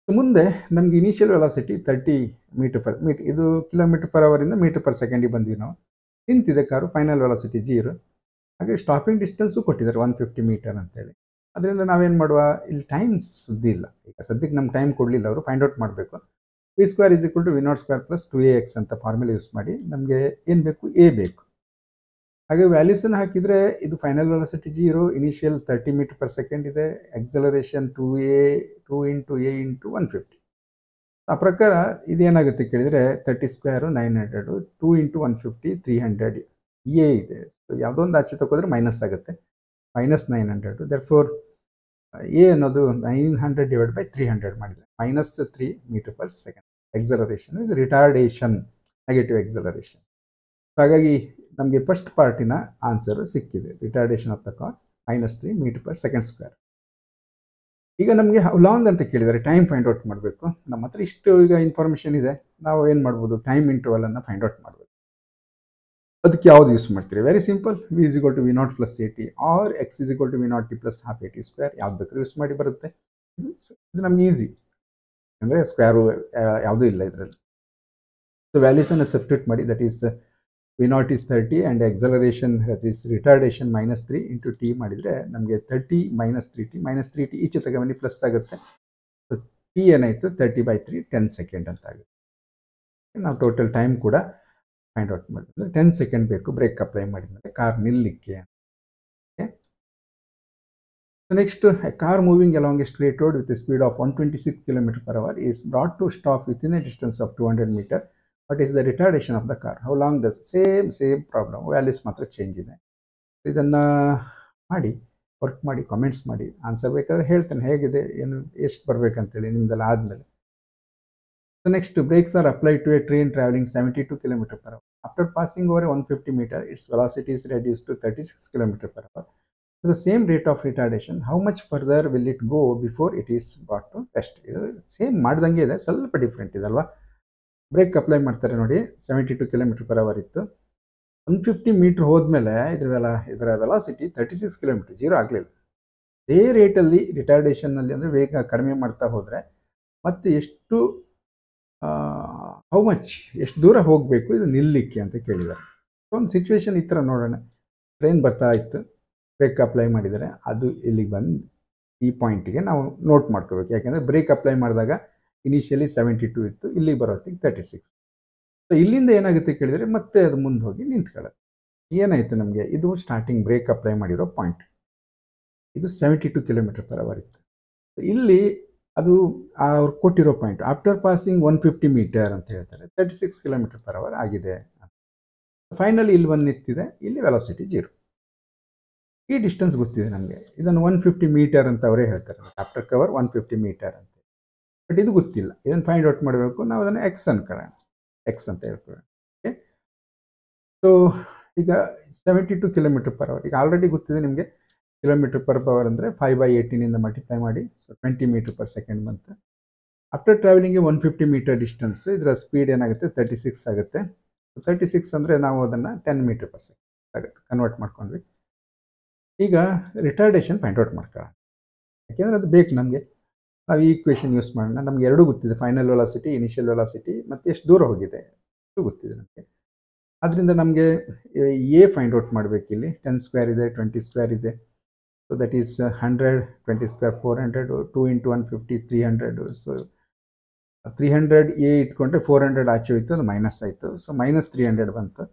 ಓಕೆ, ಮುಂದೆ ನಮಗೆ ಇನಿಷಿಯಲ್ ವೆಲಾಸಿಟಿ 30 ಮೀಟರ್ ಇದು km/h ಇಂದ ಮೀಟರ್ ಪರ್ ಸೆಕೆಂಡಿಗೆ ಬಂದ್ವಿ ನಾವು. ನಿಂತಿದೆ ಕಾರು, ಫೈನಲ್ ವೆಲಾಸಿಟಿ 0. ಹಾಗೆ ಸ್ಟಾಪಿಂಗ್ ಡಿಸ್ಟೆನ್ಸು ಕೊಟ್ಟಿದ್ದಾರೆ 150 ಮೀಟರ್ ಅಂತೇಳಿ. ಅದರಿಂದ ನಾವೇನು ಮಾಡುವ, ಇಲ್ಲಿ ಟೈಮ್ ಸುದ್ದಿ ಇಲ್ಲ, ಈಗ ಸದ್ಯಕ್ಕೆ ನಮ್ಗೆ ಟೈಮ್ ಕೊಡಲಿಲ್ಲ ಅವರು, ಫೈಂಡ್ ಔಟ್ ಮಾಡಬೇಕು. v² = v0² ಪ್ಲಸ್ 2ax ಅಂತ ಫಾರ್ಮುಲಾ ಯೂಸ್ ಮಾಡಿ ನಮಗೆ ಏನು ಬೇಕು, ಎ ಬೇಕು. ಹಾಗೆ ವ್ಯಾಲ್ಯೂಸನ್ನು ಹಾಕಿದರೆ ಇದು final velocity 0, initial 30 meter per second ಇದೆ, ಎಕ್ಸಲರೇಷನ್ 2 × a × 150. ಆ ಪ್ರಕಾರ ಇದೇನಾಗುತ್ತೆ ಕೇಳಿದರೆ 30² 900, 2 × 150 300 ಎ ಇದೆ. ಸೊ ಯಾವುದೋ ಒಂದು ಆಚೆ ತಗೋದ್ರೆ ಮೈನಸ್ ಆಗುತ್ತೆ, -900. ದರ್ಫೋರ್ ಎ ಅನ್ನೋದು 900 / 300 ಮಾಡಿದರೆ -3 ಮೀಟರ್ ಪರ್ ಸೆಕೆಂಡ್ ಎಕ್ಸಲರೇಷನ್. ಇದು ರಿಟಾರ್ಡೇಷನ್, ನೆಗೆಟಿವ್ ಎಕ್ಸಲರೇಷನ್. ಹಾಗಾಗಿ ನಮಗೆ ಫಸ್ಟ್ ಪಾರ್ಟಿನ ಆನ್ಸರು ಸಿಕ್ಕಿದೆ, retardation of the car -3 meter per second square. ಈಗ ನಮಗೆ ಹೌ ಲಾಂಗ್ ಅಂತ ಕೇಳಿದರೆ ಟೈಮ್ ಫೈಂಡ್ ಔಟ್ ಮಾಡಬೇಕು. ನಮ್ಮ ಹತ್ರ ಇಷ್ಟು ಈಗ ಇನ್ಫಾರ್ಮೇಷನ್ ಇದೆ, ನಾವು ಏನು ಮಾಡ್ಬೋದು, ಟೈಮ್ ಇಂಟರ್ವಲನ್ನು ಫೈಂಡ್ ಔಟ್ ಮಾಡಬೇಕು. ಅದಕ್ಕೆ ಯಾವ್ದು ಯೂಸ್ ಮಾಡ್ತೀರಿ, very simple, v = v0 plus 80 or x = v0t plus half 80². ಯಾವ್ದು ಬೇಕಾದ್ರೂ ಯೂಸ್ ಮಾಡಿ ಬರುತ್ತೆ. ಇದು ನಮ್ಗೆ ಈಸಿ, ಅಂದರೆ ಸ್ಕ್ವೇರು ಯಾವುದೂ ಇಲ್ಲ ಇದರಲ್ಲಿ. ಸೊ ವ್ಯಾಲ್ಯೂಸನ್ನು ಸಬ್ಸ್ಟಿಟ್ಯೂಟ್ ಮಾಡಿ, that is v0 is 30 and acceleration that is retardation -3 × t ಮಾಡಿದರೆ ನಮಗೆ 30 -3t ಈಚೆ ತಗೊಂಡು ಪ್ಲಸ್ ಆಗುತ್ತೆ. ಸೊ t ಏನಾಯಿತು, 30/3 10 ಸೆಕೆಂಡ್ ಅಂತ ಆಗುತ್ತೆ. ನಾವು ಟೋಟಲ್ ಟೈಮ್ ಕೂಡ ಫೈಂಡ್ ಔಟ್ ಮಾಡಿದ್ರೆ 10 ಸೆಕೆಂಡ್ ಬೇಕು ಬ್ರೇಕ್ ಅಪ್ಲೈ ಮಾಡಿದ್ಮೇಲೆ ಕಾರ್ ನಿಲ್ಲಲಿಕ್ಕೆ. Next, car moving along a straight road with a speed of 126 km/h is brought to stop within a distance of 200 meter. What is the retardation of the car? How long does same problem, values ಮಾತ್ರ change ಇದೆ. ಇದನ್ನು ಮಾಡಿ work ಮಾಡಿ comments ಮಾಡಿ, answer ಬೇಕಾದ್ರೆ ಹೇಳ್ತೇನೆ ಹೇಗಿದೆ, ಏನು ಎಷ್ಟು ಬರಬೇಕಂತೇಳಿ ನಿಮ್ದೆಲ್ಲ ಆದಮೇಲೆ. So next, brakes are applied to a train traveling 72 km/h. After passing over 150 meter, its velocity is reduced to 36 km/h. With the same rate of retardation, how much further will it go before it is brought to rest? Same ಮಾಡ್ದಂಗೆ ಇದೆ, ಸ್ವಲ್ಪ different ಇದೆ ಅಲ್ವಾ. Break apply ಮಾಡ್ತಾರೆ ನೋಡಿ, 72 km/h ಇತ್ತು, 150 metre ಹೋದ್ಮೇಲೆ ಇದರ ವೆಲಾಸಿಟಿ 36 km, 0 ಆಗಲಿಲ್ಲ. ಅದೇ ರೇಟಲ್ಲಿ ರಿಟಾರ್ಡೇಷನ್ನಲ್ಲಿ, ಅಂದರೆ ವೇಗ ಕಡಿಮೆ ಮಾಡ್ತಾ ಹೋದರೆ ಮತ್ತೆ ಎಷ್ಟು ಹೌ ಮಚ್, ಎಷ್ಟು ದೂರ ಹೋಗಬೇಕು ಇದು ನಿಲ್ಲಲಿಕ್ಕೆ ಅಂತ ಕೇಳಿದ್ದಾರೆ. ಒಂದು ಸಿಚುವೇಶನ್ ಈ ಥರ ನೋಡೋಣ. ಟ್ರೈನ್ ಬರ್ತಾ ಇತ್ತು, ಬ್ರೇಕ್ ಅಪ್ಲೈ ಮಾಡಿದ್ದಾರೆ, ಅದು ಇಲ್ಲಿಗೆ ಬಂದು ಈ ಪಾಯಿಂಟಿಗೆ ನಾವು ನೋಟ್ ಮಾಡ್ಕೋಬೇಕು. ಯಾಕೆಂದರೆ ಬ್ರೇಕ್ ಅಪ್ಲೈ ಮಾಡಿದಾಗ ಇನಿಷಿಯಲಿ 72 ಇತ್ತು, ಇಲ್ಲಿಗೆ ಬರೋತ್ತಿಗೆ 36. ಸೊ ಇಲ್ಲಿಂದ ಏನಾಗುತ್ತೆ ಕೇಳಿದರೆ ಮತ್ತೆ ಅದು ಮುಂದೆ ಹೋಗಿ ನಿಂತ್ಕೊಳ್ಳುತ್ತೆ. ಏನಾಯಿತು ನಮಗೆ, ಇದು ಸ್ಟಾರ್ಟಿಂಗ್ ಬ್ರೇಕ್ ಅಪ್ಲೈ ಮಾಡಿರೋ ಪಾಯಿಂಟ್, ಇದು 72 km/h ಇತ್ತು. ಇಲ್ಲಿ ಅದು ಅವ್ರು ಕೊಟ್ಟಿರೋ ಪಾಯಿಂಟ್ ಆಫ್ಟರ್ ಪಾಸಿಂಗ್ 150 ಮೀಟರ್ ಅಂತ ಹೇಳ್ತಾರೆ, 36 km/h ಆಗಿದೆ. ಫೈನಲಿ ಇಲ್ಲಿ ಬಂದು ನಿಂತಿದೆ, ಇಲ್ಲಿ ವೆಲಾಸಿಟಿ 0. ಈ ಡಿಸ್ಟೆನ್ಸ್ ಗೊತ್ತಿದೆ ನಮಗೆ, ಇದನ್ನು 150 ಮೀಟರ್ ಅಂತ ಅವರೇ ಹೇಳ್ತಾರೆ, ಆಫ್ಟರ್ ಕವರ್ 150 ಮೀಟರ್ ಅಂತ. ಬಟ್ ಇದು ಗೊತ್ತಿಲ್ಲ, ಇದನ್ನು ಫೈಂಡ್ ಔಟ್ ಮಾಡಬೇಕು. ನಾವು ಅದನ್ನು ಎಕ್ಸ್ ಅನ್ಕೊಳ್ಳೋಣ, ಎಕ್ಸ್ ಅಂತ ಹೇಳ್ಕೊಳ್ಳೋಣ. ಓಕೆ, ಸೊ ಈಗ 72 km/h, ಈಗ ಆಲ್ರೆಡಿ ಗೊತ್ತಿದೆ ನಿಮಗೆ km/h ಅಂದರೆ 5/18 ಮಲ್ಟಿಪ್ಲೈ ಮಾಡಿ, ಸೊ 20 m/s ಬಂತು. ಆಫ್ಟರ್ ಟ್ರಾವೆಲಿಂಗ್ಗೆ 150 ಮೀಟರ್ ಡಿಸ್ಟೆನ್ಸ್, ಇದರ ಸ್ಪೀಡ್ ಏನಾಗುತ್ತೆ 36 ಆಗುತ್ತೆ. 36 ಅಂದರೆ ನಾವು ಅದನ್ನು 10 m/s ಆಗುತ್ತೆ, ಕನ್ವರ್ಟ್ ಮಾಡ್ಕೊಂಡ್ವಿ. ಈಗ ರಿಟಾರ್ಡೇಷನ್ ಫೈಂಡ್ ಔಟ್ ಮಾಡ್ಕೊಳ್ಳೋಣ, ಯಾಕೆಂದರೆ ಅದು ಬೇಕು ನಮಗೆ. ನಾವು ಈ ಈಕ್ವೇಷನ್ ಯೂಸ್ ಮಾಡೋಣ. ನಮ್ಗೆ ಎರಡೂ ಗೊತ್ತಿದೆ, ಫೈನಲ್ ವೆಲಾಸಿಟಿ, ಇನಿಷಿಯಲ್ ವೆಲಾಸಿಟಿ, ಮತ್ತು ಎಷ್ಟು ದೂರ ಹೋಗಿದೆ ಇದು ಗೊತ್ತಿದೆ ನಮಗೆ. ಅದರಿಂದ ನಮಗೆ ಎ ಫೈಂಡ್ ಔಟ್ ಮಾಡಬೇಕು. ಇಲ್ಲಿ 10 ಸ್ಕ್ವೇರ್ ಇದೆ, 20 ಸ್ಕ್ವೇರ್ ಇದೆ. So that is 100, 20 square 400, 2 × 150 300. So 300 A ಇಟ್ಕೊಂಡ್ರೆ 400 ಆಚೆ ಹೋಯಿತು, ಅದು ಮೈನಸ್ ಆಯಿತು. ಸೊ -300 ಬಂತು.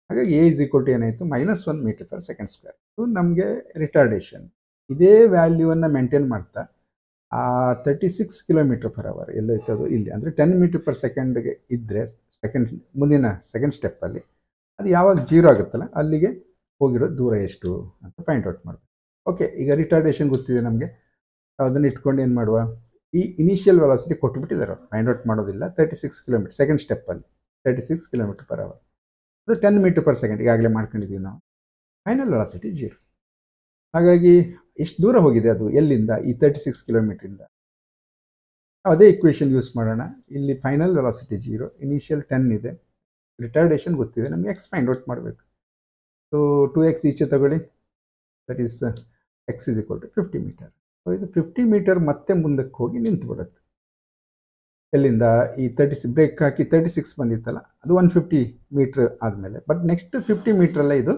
ಹಾಗಾಗಿ ಎ ಇಸ್ ಈಕ್ವಲ್ ಟು ಏನಾಯಿತು, -1 m/s². ಇದು ನಮಗೆ ರಿಟಾರ್ಡೇಷನ್. ಇದೇ ವ್ಯಾಲ್ಯೂವನ್ನು ಮೇಂಟೈನ್ ಮಾಡ್ತಾ 36 km/h ಎಲ್ಲೋಯ್ತು ಅದು ಇಲ್ಲಿ, ಅಂದರೆ 10 m/s ಇದ್ದರೆ ಮುಂದಿನ ಸೆಕೆಂಡ್ ಸ್ಟೆಪ್ಪಲ್ಲಿ ಅದು ಯಾವಾಗ 0 ಆಗುತ್ತಲ್ಲ ಅಲ್ಲಿಗೆ ಹೋಗಿರೋ ದೂರ ಎಷ್ಟು ಅಂತ ಫೈಂಡ್ ಔಟ್ ಮಾಡಬೇಕು. ಓಕೆ, ಈಗ ರಿಟಾರ್ಡೇಷನ್ ಗೊತ್ತಿದೆ ನಮಗೆ, ಅದನ್ನು ಇಟ್ಕೊಂಡು ಏನು ಮಾಡುವ, ಈ ಇನಿಷಿಯಲ್ ವೆಲಾಸಿಟಿ ಕೊಟ್ಟುಬಿಟ್ಟಿದ್ದಾರೆ, ಫೈಂಡ್ ಔಟ್ ಮಾಡೋದಿಲ್ಲ. 36 km ಸೆಕೆಂಡ್ ಸ್ಟೆಪ್ಪಲ್ಲಿ 36 km/h, ಅದು 10 m/s ಈಗಾಗಲೇ ಮಾಡ್ಕೊಂಡಿದ್ದೀವಿ ನಾವು. Final velocity 0. ಹಾಗಾಗಿ ಎಷ್ಟು ದೂರ ಹೋಗಿದೆ ಅದು ಎಲ್ಲಿಂದ, ಈ 36 km ಅದೇ ಇಕ್ವೇಷನ್ ಯೂಸ್ ಮಾಡೋಣ. ಇಲ್ಲಿ ಫೈನಲ್ ವೆಲಾಸಿಟಿ 0, ಇನಿಷಿಯಲ್ 10 ಇದೆ, ರಿಟಾರ್ಡೇಷನ್ ಗೊತ್ತಿದೆ ನಮಗೆ, ಎಕ್ಸ್ ಫೈಂಡ್ ಔಟ್ ಮಾಡಬೇಕು. ಸೊ 2x ಈಚೆ ತಗೊಳ್ಳಿ, that is x is equal to 50 metre. So ಇದು 50 ಮೀಟರ್ ಮತ್ತೆ ಮುಂದಕ್ಕೆ ಹೋಗಿ ನಿಂತು ಬಿಡುತ್ತೆ. ಎಲ್ಲಿಂದ, ಈ 36 ಬ್ರೇಕ್ ಹಾಕಿ 36 ಬಂದಿತ್ತಲ್ಲ, ಅದು 150 ಮೀಟ್ರ್ ಆದಮೇಲೆ. ಬಟ್ ನೆಕ್ಸ್ಟ್ 50 ಮೀಟ್ರಲ್ಲೇ ಇದು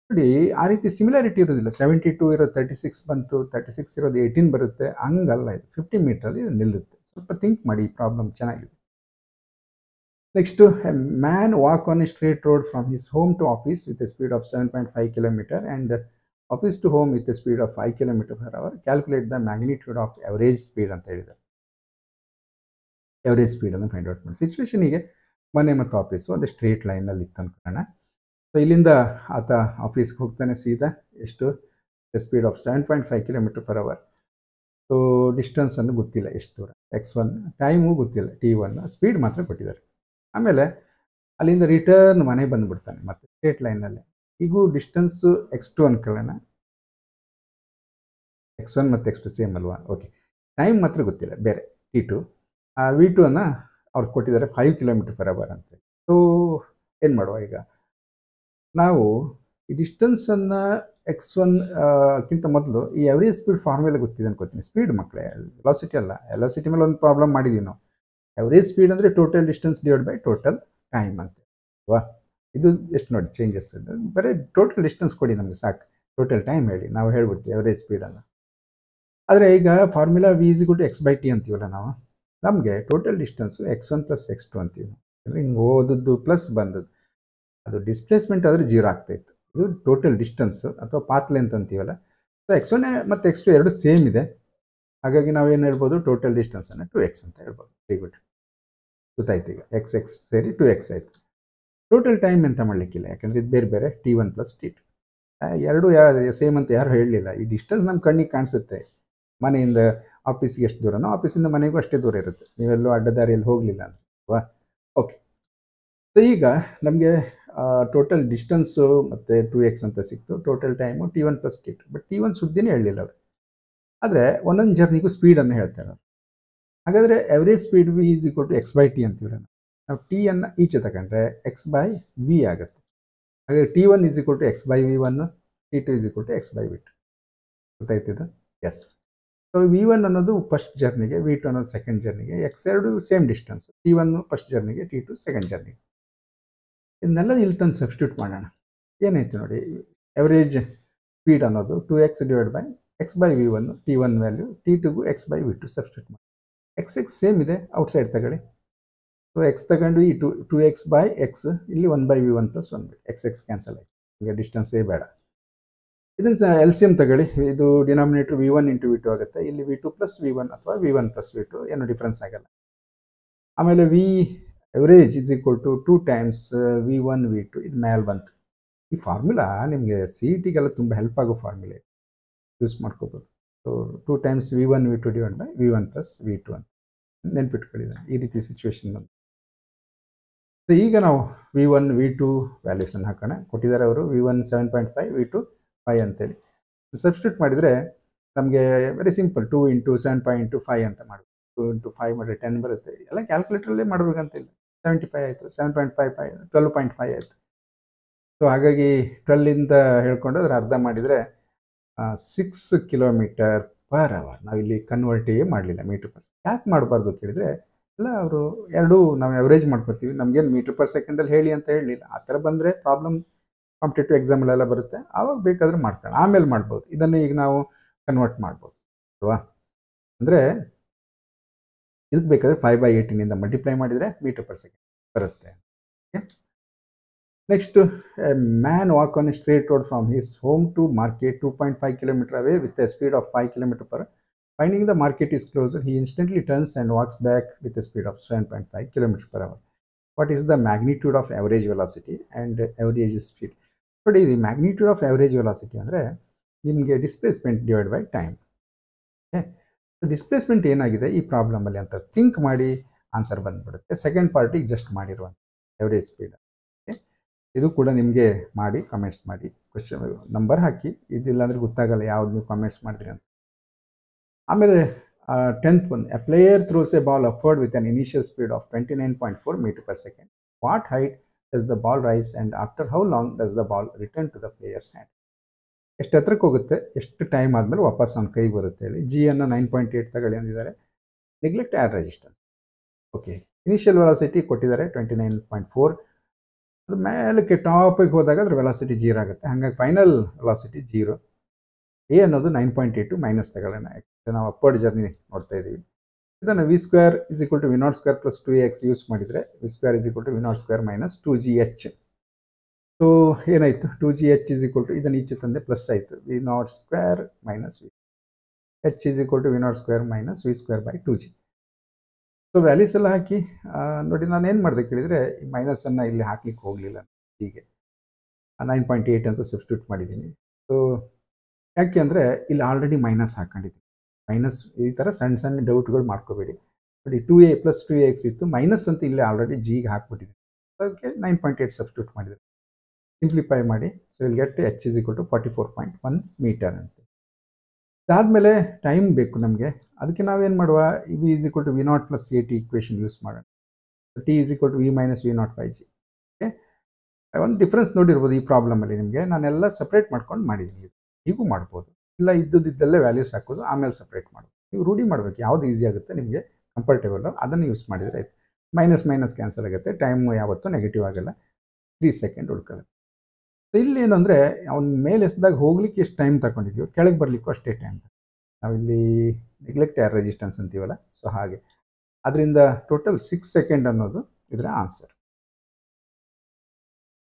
ನೋಡಿ, ಆ ರೀತಿ ಸಿಮಿಲಾರಿಟಿ ಇರೋದಿಲ್ಲ. 72 ಇರೋದು 36 ಬಂತು, 36 ಇರೋದು 18 ಬರುತ್ತೆ, ಹಂಗಲ್ಲ. ಇದು 50 ಮೀಟ್ರಲ್ಲಿ ಇದು ನಿಲ್ಲುತ್ತೆ. ಸ್ವಲ್ಪ ಥಿಂಕ್ ಮಾಡಿ, ಈ ಪ್ರಾಬ್ಲಮ್ ಚೆನ್ನಾಗಿದೆ. Next, a man walk on a straight road from his home to office with a speed of 7.5 km and office to home with a speed of 5 km/h. Calculate the magnitude of average speed ಅಂತ ಹೇಳಿದ್ದಾರೆ. Average ಸ್ಪೀಡನ್ನು find out ಮಾಡಿ. ಸಿಚುವೇಷನಿಗೆ ಮನೆ ಮತ್ತು office ಒಂದು straight ಲೈನಲ್ಲಿ ಇತ್ತು ಅನ್ಕೊಳ್ಳೋಣ. So ಇಲ್ಲಿಂದ ಆತ ಆಫೀಸ್ಗೆ ಹೋಗ್ತಾನೆ ಸೀದಾ, ಎಷ್ಟು, ಸ್ಪೀಡ್ ಆಫ್ 7.5 km/h. ಸೊ ಡಿಸ್ಟೆನ್ಸನ್ನು ಗೊತ್ತಿಲ್ಲ ಎಷ್ಟು ದೂರ, x1 ಟೈಮು ಗೊತ್ತಿಲ್ಲ, t1 ಸ್ಪೀಡ್ ಮಾತ್ರ ಕೊಟ್ಟಿದ್ದಾರೆ. ಆಮೇಲೆ ಅಲ್ಲಿಂದ ರಿಟರ್ನ್ ಮನೆ ಬಂದುಬಿಡ್ತಾನೆ ಮತ್ತೆ ಸ್ಟ್ರೇಟ್ ಲೈನಲ್ಲಿ. ಈಗೂ ಡಿಸ್ಟೆನ್ಸು x2 ಅನ್ಕೊಳ್ಳೋಣ, x1 ಮತ್ತು x2 ಸೇಮ್ ಅಲ್ವಾ. ಓಕೆ, ಟೈಮ್ ಮಾತ್ರ ಗೊತ್ತಿಲ್ಲ, ಬೇರೆ t2. v2 ಅನ್ನು ಅವ್ರು ಕೊಟ್ಟಿದ್ದಾರೆ 5 km/h ಅಂತೇಳಿ. ಸೊ ಏನು ಮಾಡುವ, ಈಗ ನಾವು ಈ ಡಿಸ್ಟೆನ್ಸನ್ನು x1 ಕ್ಕಿಂತ ಮೊದಲು ಈ ಎವರೇಜ್ ಸ್ಪೀಡ್ ಫಾರ್ಮುಲಾ ಗೊತ್ತಿದೆ ಅನ್ಕೋತೀನಿ. ಸ್ಪೀಡ್ ಮಕ್ಕಳೇ, ವೆಲಾಸಿಟಿ ಅಲ್ಲ. ವೆಲಾಸಿಟಿ ಮೇಲೆ ಒಂದು ಪ್ರಾಬ್ಲಮ್ ಮಾಡಿದ್ದೀವಿ ನಾವು. ಎವರೇಜ್ ಸ್ಪೀಡ್ ಅಂದರೆ total distance divide by total time ಅಂತ ಅಲ್ವಾ. ಇದು ಎಷ್ಟು ನೋಡಿ ಚೇಂಜಸ್, ಬರೀ ಟೋಟಲ್ ಡಿಸ್ಟೆನ್ಸ್ ಕೊಡಿ ನಮಗೆ ಸಾಕು, ಟೋಟಲ್ ಟೈಮ್ ಹೇಳಿ ನಾವು ಹೇಳ್ಬಿಡ್ತೀವಿ ಎವರೇಜ್ ಸ್ಪೀಡನ್ನು. ಆದರೆ ಈಗ ಫಾರ್ಮುಲಾ v = x/t ಅಂತೀವಲ್ಲ ನಾವು, ನಮಗೆ ಟೋಟಲ್ ಡಿಸ್ಟೆನ್ಸು x1 + x2 ಅಂತೀವಿ. ಅಂದರೆ ಹಿಂಗೆ ಓದದ್ದು ಪ್ಲಸ್ ಬಂದದ್ದು, ಅದು ಡಿಸ್ಪ್ಲೇಸ್ಮೆಂಟ್ ಆದರೆ 0 ಆಗ್ತಾಯಿತ್ತು. ಇದು ಟೋಟಲ್ ಡಿಸ್ಟೆನ್ಸು ಅಥವಾ ಪಾತ್ ಲೆಂತ್ ಅಂತೀವಲ್ಲ. ಸೊ x1 ಮತ್ತು x2 ಎರಡು ಸೇಮ್ ಇದೆ. ಹಾಗಾಗಿ ನಾವೇನು ಹೇಳ್ಬೋದು, ಟೋಟಲ್ ಡಿಸ್ಟೆನ್ಸನ್ನು 2x ಅಂತ ಹೇಳ್ಬೋದು. ವೆರಿ ಗುಡ್, ಗೊತ್ತಾಯ್ತು. ಈಗ x ಸೇರಿ 2x ಆಯಿತು. ಟೋಟಲ್ ಟೈಮ್ ಎಂತ ಮಾಡಲಿಕ್ಕಿಲ್ಲ, ಯಾಕಂದರೆ ಇದು ಬೇರೆ ಬೇರೆ, t1 + t2 ಎರಡು ಸೇಮ್ ಅಂತ ಯಾರು ಹೇಳಲಿಲ್ಲ. ಈ ಡಿಸ್ಟೆನ್ಸ್ ನಮ್ಮ ಕಣ್ಣಿಗೆ ಕಾಣಿಸುತ್ತೆ. ಮನೆಯಿಂದ ಆಫೀಸಿಗೆ ಎಷ್ಟು ದೂರನೋ ಆಫೀಸಿಂದ ಮನೆಗೂ ಅಷ್ಟೇ ದೂರ ಇರುತ್ತೆ, ನೀವೆಲ್ಲೂ ಅಡ್ಡದಾರಿಯಲ್ಲಿ ಹೋಗಲಿಲ್ಲ ಅಂದರೆ ಅಲ್ವಾ. ಓಕೆ, ಸೊ ಈಗ ನಮಗೆ ಟೋಟಲ್ ಡಿಸ್ಟೆನ್ಸು ಮತ್ತು 2x ಅಂತ ಸಿಕ್ತು. Total time t1 + t2. But t1 ಸುದ್ದಿನೇ ಹೇಳಲಿಲ್ಲ ಅವರು. ಆದರೆ ಒಂದೊಂದು ಜರ್ನಿಗೂ ಸ್ಪೀಡನ್ನು ಹೇಳ್ತಾರೆ ಅವರು. ಹಾಗಾದರೆ ಎವರೇಜ್ ಸ್ಪೀಡ್ v = x/t ಅಂತೀವಿ. ನಾವು ಟಿಯನ್ನು ಈಚೆ ತಗೊಂಡ್ರೆ x/v ಆಗುತ್ತೆ. ಹಾಗಾಗಿ t1 = x/v1, t2 = x/v2. ಗೊತ್ತಾಯ್ತಿದ್ದು? S. So v1 ಅನ್ನೋದು ಫಸ್ಟ್ ಜರ್ನಿಗೆ, v2 ಅನ್ನೋದು ಸೆಕೆಂಡ್ ಜರ್ನಿಗೆ, x2 same distance, t1 first ಜರ್ನಿಗೆ, t2 ಸೆಕೆಂಡ್ ಜರ್ನಿಗೆ. ಇದನ್ನೆಲ್ಲ ಇಲ್ಲಿ ತಂದು ಸಬ್ಸ್ಟಿಟ್ಯೂಟ್ ಮಾಡೋಣ. ಏನಾಯ್ತು ನೋಡಿ, ಎವರೇಜ್ ಸ್ಪೀಡ್ ಅನ್ನೋದು 2x divide by x by v one T1 value, T2ಗೂ x by v two substitute ಮಾಡಿ. ಎಕ್ಸ್ ಸೇಮ್ ಇದೆ, ಔಟ್ಸೈಡ್ ತಗೊಳ್ಳಿ. ಸೊ ಎಕ್ಸ್ ತಗೊಂಡು ಈ 2x ಬೈ ಎಕ್ಸ್, ಇಲ್ಲಿ 1 by v one plus 1 by x cancel ಆಯಿತು. ಈಗ ಡಿಸ್ಟೆನ್ಸೇ ಬೇಡ. ಇದನ್ನ ಎಲ್ ಸಿ ಎಮ್ ತಗೊಳ್ಳಿ. ಇದು ಡಿನಾಮಿನೇಟರ್ V1 ಇಂಟು V2 ಆಗುತ್ತೆ. ಇಲ್ಲಿ V2 ಪ್ಲಸ್ V1 ಅಥವಾ V1 ಪ್ಲಸ್ V2 ಏನು ಡಿಫ್ರೆನ್ಸ್ ಆಗಲ್ಲ. ಆಮೇಲೆ v average is equal to 2 times V1 V2 ಇದು ಮೇಲೆ ಬಂತು. ಈ ಫಾರ್ಮುಲಾ ನಿಮಗೆ ಸಿ ಇ ಟಿಗೆಲ್ಲ ತುಂಬ ಹೆಲ್ಪ್ ಆಗೋ ಫಾರ್ಮುಲಾ ಯೂಸ್ ಮಾಡ್ಕೋಬೋದು. So 2 times V1 V2 divide by V1 plus V2 ಅಂತ ನೆನ್ಪಿಟ್ಕೊಳ್ಳಿದೆ. ಈ ರೀತಿ ಸಿಚುವೇಶನ್ ಬಂತು. ಸೊ ಈಗ ನಾವು V1 V2 ವ್ಯಾಲ್ಯೂಸನ್ನು ಹಾಕೋಣ. ಕೊಟ್ಟಿದ್ದಾರೆ ಅವರು V1 7.5 V2 5 ಅಂತೇಳಿ. ಸಬ್ಸ್ಟಿಟ್ಯೂಟ್ ಮಾಡಿದರೆ ನಮಗೆ ವೆರಿ ಸಿಂಪಲ್, 2 ಇಂಟು 7.5 ಅಂತ ಮಾಡಬೇಕು. 2 ಇಂಟು 5 ಮಾಡಿದ್ರೆ 10 ಬರುತ್ತೆ. ಎಲ್ಲ ಕ್ಯಾಲ್ಕುಲೇಟ್ರಲ್ಲೇ ಮಾಡಬೇಕಂತಿಲ್ಲ. 75 ಆಯಿತು, 7.5 12.5 ಆಯಿತು. ಸೊ ಹಾಗಾಗಿ 12ಇಂದ ಹೇಳ್ಕೊಂಡು ಅದ್ರ ಅರ್ಧ ಮಾಡಿದರೆ 6 ಕಿಲೋಮೀಟರ್ ಪರ್ ಅವರ್. ನಾವಿಲ್ಲಿ ಕನ್ವರ್ಟೇ ಮಾಡಲಿಲ್ಲ ಮೀಟರ್ ಪರ್ ಸೆಕೆಂಡ್. ಯಾಕೆ ಮಾಡಬಾರ್ದು ಕೇಳಿದರೆ, ಎಲ್ಲ ಅವರು ಎರಡೂ ನಾವು ಎವರೇಜ್ ಮಾಡ್ಕೊತೀವಿ. ನಮಗೇನು ಮೀಟರ್ ಪರ್ ಸೆಕೆಂಡಲ್ಲಿ ಹೇಳಿ ಅಂತ ಹೇಳಲಿಲ್ಲ. ಆ ಥರ ಬಂದರೆ ಪ್ರಾಬ್ಲಮ್ ಕಾಂಪಿಟೇಟಿವ್ ಎಕ್ಸಾಮಲ್ಲೆಲ್ಲ ಬರುತ್ತೆ. ಆವಾಗ ಬೇಕಾದರೆ ಮಾಡ್ಕೊಳ್ಳಿ, ಆಮೇಲೆ ಮಾಡ್ಬೋದು. ಇದನ್ನು ಈಗ ನಾವು ಕನ್ವರ್ಟ್ ಮಾಡ್ಬೋದು ಅಲ್ವಾ. ಅಂದರೆ ಇದಕ್ಕೆ ಬೇಕಾದರೆ 5/18 ಮಲ್ಟಿಪ್ಲೈ ಮಾಡಿದರೆ ಮೀಟರ್ ಪರ್ ಸೆಕೆಂಡ್ ಬರುತ್ತೆ. Next, a man walk on a straight road from his home to market 2.5 kilometre away with a speed of 5 kilometre per. Finding the market is closer, he instantly turns and walks back with a speed of 7.5 km per hour. What is the magnitude of average velocity and average speed? ನೋಡಿ, ಇದು magnitude of average velocity ಅಂದರೆ ನಿಮಗೆ displacement divide by time. Okay, displacement ಏನಾಗಿದೆ ಈ ಪ್ರಾಬ್ಲಮಲ್ಲಿ ಅಂತ think ಮಾಡಿ answer ಬಂದುಬಿಡುತ್ತೆ. Second ಪಾರ್ಟಿಗೆ ಜಸ್ಟ್ ಮಾಡಿರುವಂಥ ಆವರೇಜ್ ಸ್ಪೀಡ್. ಓಕೆ, ಇದು ಕೂಡ ನಿಮಗೆ ಮಾಡಿ ಕಮೆಂಟ್ಸ್ ಮಾಡಿ, ಕ್ವಶನ್ ನಂಬರ್ ಹಾಕಿ. ಇದಿಲ್ಲ ಅಂದರೆ ಗೊತ್ತಾಗಲ್ಲ ಯಾವ್ದು ನೀವು ಕಮೆಂಟ್ಸ್ ಮಾಡಿದ್ರಿ ಅಂತ. ಆಮೇಲೆ 10th ಒಂದು, a player throws a ball upward with an initial speed of 29.4 metre per second. What height does the ball rise and after how long does the ball return to the player's hand? ಎಷ್ಟು ಹತ್ರಕ್ಕೆ ಹೋಗುತ್ತೆ, ಎಷ್ಟು time ಆದಮೇಲೆ ವಾಪಸ್ ಅವ್ನ ಕೈಗೆ ಬರುತ್ತೆ ಹೇಳಿ. G-ಅನ್ನು 9.8 ತಗೊಳ್ಳಿ ಅಂದಿದ್ದಾರೆ. Neglect air resistance. Okay, initial velocity ಕೊಟ್ಟಿದ್ದಾರೆ 29.4. ಅದು ಮೇಲಕ್ಕೆ ಟಾಪಿಗೆ ಹೋದಾಗ ಅದ್ರ ವೆಲಾಸಿಟಿ 0 ಆಗುತ್ತೆ. ಹಾಗಾಗಿ ಫೈನಲ್ ವೆಲಾಸಿಟಿ 0. ಎ ಅನ್ನೋದು 9.8 ಮೈನಸ್ ತಗೊಳ್ಳೋಣ, ಯಾಕಂದರೆ ನಾವು ಅಪ್ವರ್ಡ್ ಜರ್ನಿ ನೋಡ್ತಾ ಇದ್ದೀವಿ. ಇದನ್ನು V² = V0² plus 2x use ಮಾಡಿದರೆ V² = V0² minus 2gh. So ಏನಾಯಿತು, 2gh ಇದನ್ನು ಈಚೆ ತಂದೆ ಪ್ಲಸ್ ಆಯಿತು, V0² minus V. h V0² minus V² by 2g. So values ಎಲ್ಲ ಹಾಕಿ ನೋಡಿ. ನಾನು ಏನು ಮಾಡಿದೆ ಕೇಳಿದರೆ, ಈ ಮೈನಸನ್ನು ಇಲ್ಲಿ ಹಾಕ್ಲಿಕ್ಕೆ ಹೋಗಲಿಲ್ಲ. ಹೀಗೆ 9.8 ಅಂತ ಸಬ್ಸ್ಟಿಟ್ಯೂಟ್ ಮಾಡಿದ್ದೀನಿ. ಸೊ ಯಾಕೆ ಅಂದರೆ ಇಲ್ಲಿ ಆಲ್ರೆಡಿ ಮೈನಸ್ ಹಾಕ್ಕೊಂಡಿದ್ದೀನಿ. ಮೈನಸ್ ಈ ಥರ ಸಣ್ಣ ಸಣ್ಣ ಡೌಟ್ಗಳು ಮಾಡ್ಕೋಬೇಡಿ. ನೋಡಿ, 2a ಪ್ಲಸ್ 2x ಇತ್ತು, ಮೈನಸ್ ಅಂತ ಇಲ್ಲಿ ಆಲ್ರೆಡಿ ಜಿಗೆ ಹಾಕ್ಬಿಟ್ಟಿದ್ದೀನಿ. ಅದಕ್ಕೆ 9.8 ಸಬ್ಸ್ಟಿಟ್ಯೂಟ್ ಮಾಡಿದೆ. ಸಿಂಪ್ಲಿಫೈ ಮಾಡಿ. ಸೊ ಇಲ್ಲಿ ಗೆಟ್ h = 44.1 ಮೀಟರ್ ಅಂತ. ಅದಾದಮೇಲೆ ಟೈಮ್ ಬೇಕು ನಮಗೆ. ಅದಕ್ಕೆ ನಾವೇನು ಮಾಡುವ, V = V0 plus at equation use ಮಾಡೋಣ. t = V minus V0/g. Okay, ಒಂದು ಡಿಫ್ರೆನ್ಸ್ ನೋಡಿರ್ಬೋದು ಈ ಪ್ರಾಬ್ಲಮಲ್ಲಿ. ನಿಮಗೆ ನಾನೆಲ್ಲ ಸಪ್ರೇಟ್ ಮಾಡ್ಕೊಂಡು ಮಾಡಿದ್ದೀನಿ. ಹೀಗೂ ಮಾಡ್ಬೋದು, ಇಲ್ಲ ಇದ್ದಲ್ಲೇ ವ್ಯಾಲ್ಯೂಸ್ ಹಾಕೋದು, ಆಮೇಲೆ ಸಪ್ರೇಟ್ ಮಾಡೋದು. ನೀವು ರೂಢಿ ಮಾಡಬೇಕು, ಯಾವ್ದು ಈಸಿ ಆಗುತ್ತೆ ನಿಮಗೆ ಕಂಫರ್ಟೇಬಲ್ ಅದನ್ನು ಯೂಸ್ ಮಾಡಿದರೆ ಆಯಿತು. ಮೈನಸ್ ಮೈನಸ್ ಕ್ಯಾನ್ಸಲ್ ಆಗುತ್ತೆ, ಟೈಮ್ ಯಾವತ್ತೂ ನೆಗೆಟಿವ್ ಆಗಲ್ಲ, 3 ಸೆಕೆಂಡ್ ಉಳ್ಕೊಳ್ಳುತ್ತೆ. ಇಲ್ಲಿ ಏನು ಅಂದರೆ, ಅವ್ನ ಮೇಲೆ ಎಸ್ದಾಗ ಹೋಗ್ಲಿಕ್ಕೆ ಎಷ್ಟು ಟೈಮ್ ತಗೊಂಡಿದ್ದೀವೋ ಕೆಳಗೆ ಬರಲಿಕ್ಕೂ ಅಷ್ಟೇ ಟೈಮ್. ನಾವಿಲ್ಲಿ ನೆಗ್ಲೆಕ್ಟ್ ಆ್ಯಡ್ ರೆಸಿಸ್ಟೆನ್ಸ್ ಅಂತೀವಲ್ಲ, ಸೊ ಹಾಗೆ. ಅದರಿಂದ ಟೋಟಲ್ 6 ಸೆಕೆಂಡ್ ಅನ್ನೋದು ಇದರ ಆನ್ಸರ್.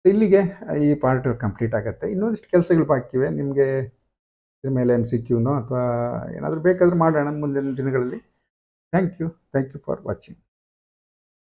ಇಲ್ಲಿಗೆ ಈ ಪಾರ್ಟ್ ಕಂಪ್ಲೀಟ್ ಆಗುತ್ತೆ. ಇನ್ನೊಂದಿಷ್ಟು ಕೆಲಸಗಳು ಬಾಕಿವೆ. ನಿಮಗೆ ಇದ್ರ ಮೇಲೆ MCQನೋ ಅಥವಾ ಏನಾದರೂ ಬೇಕಾದರೂ ಮಾಡೋಣ ಮುಂದಿನ ದಿನಗಳಲ್ಲಿ. Thank you for watching.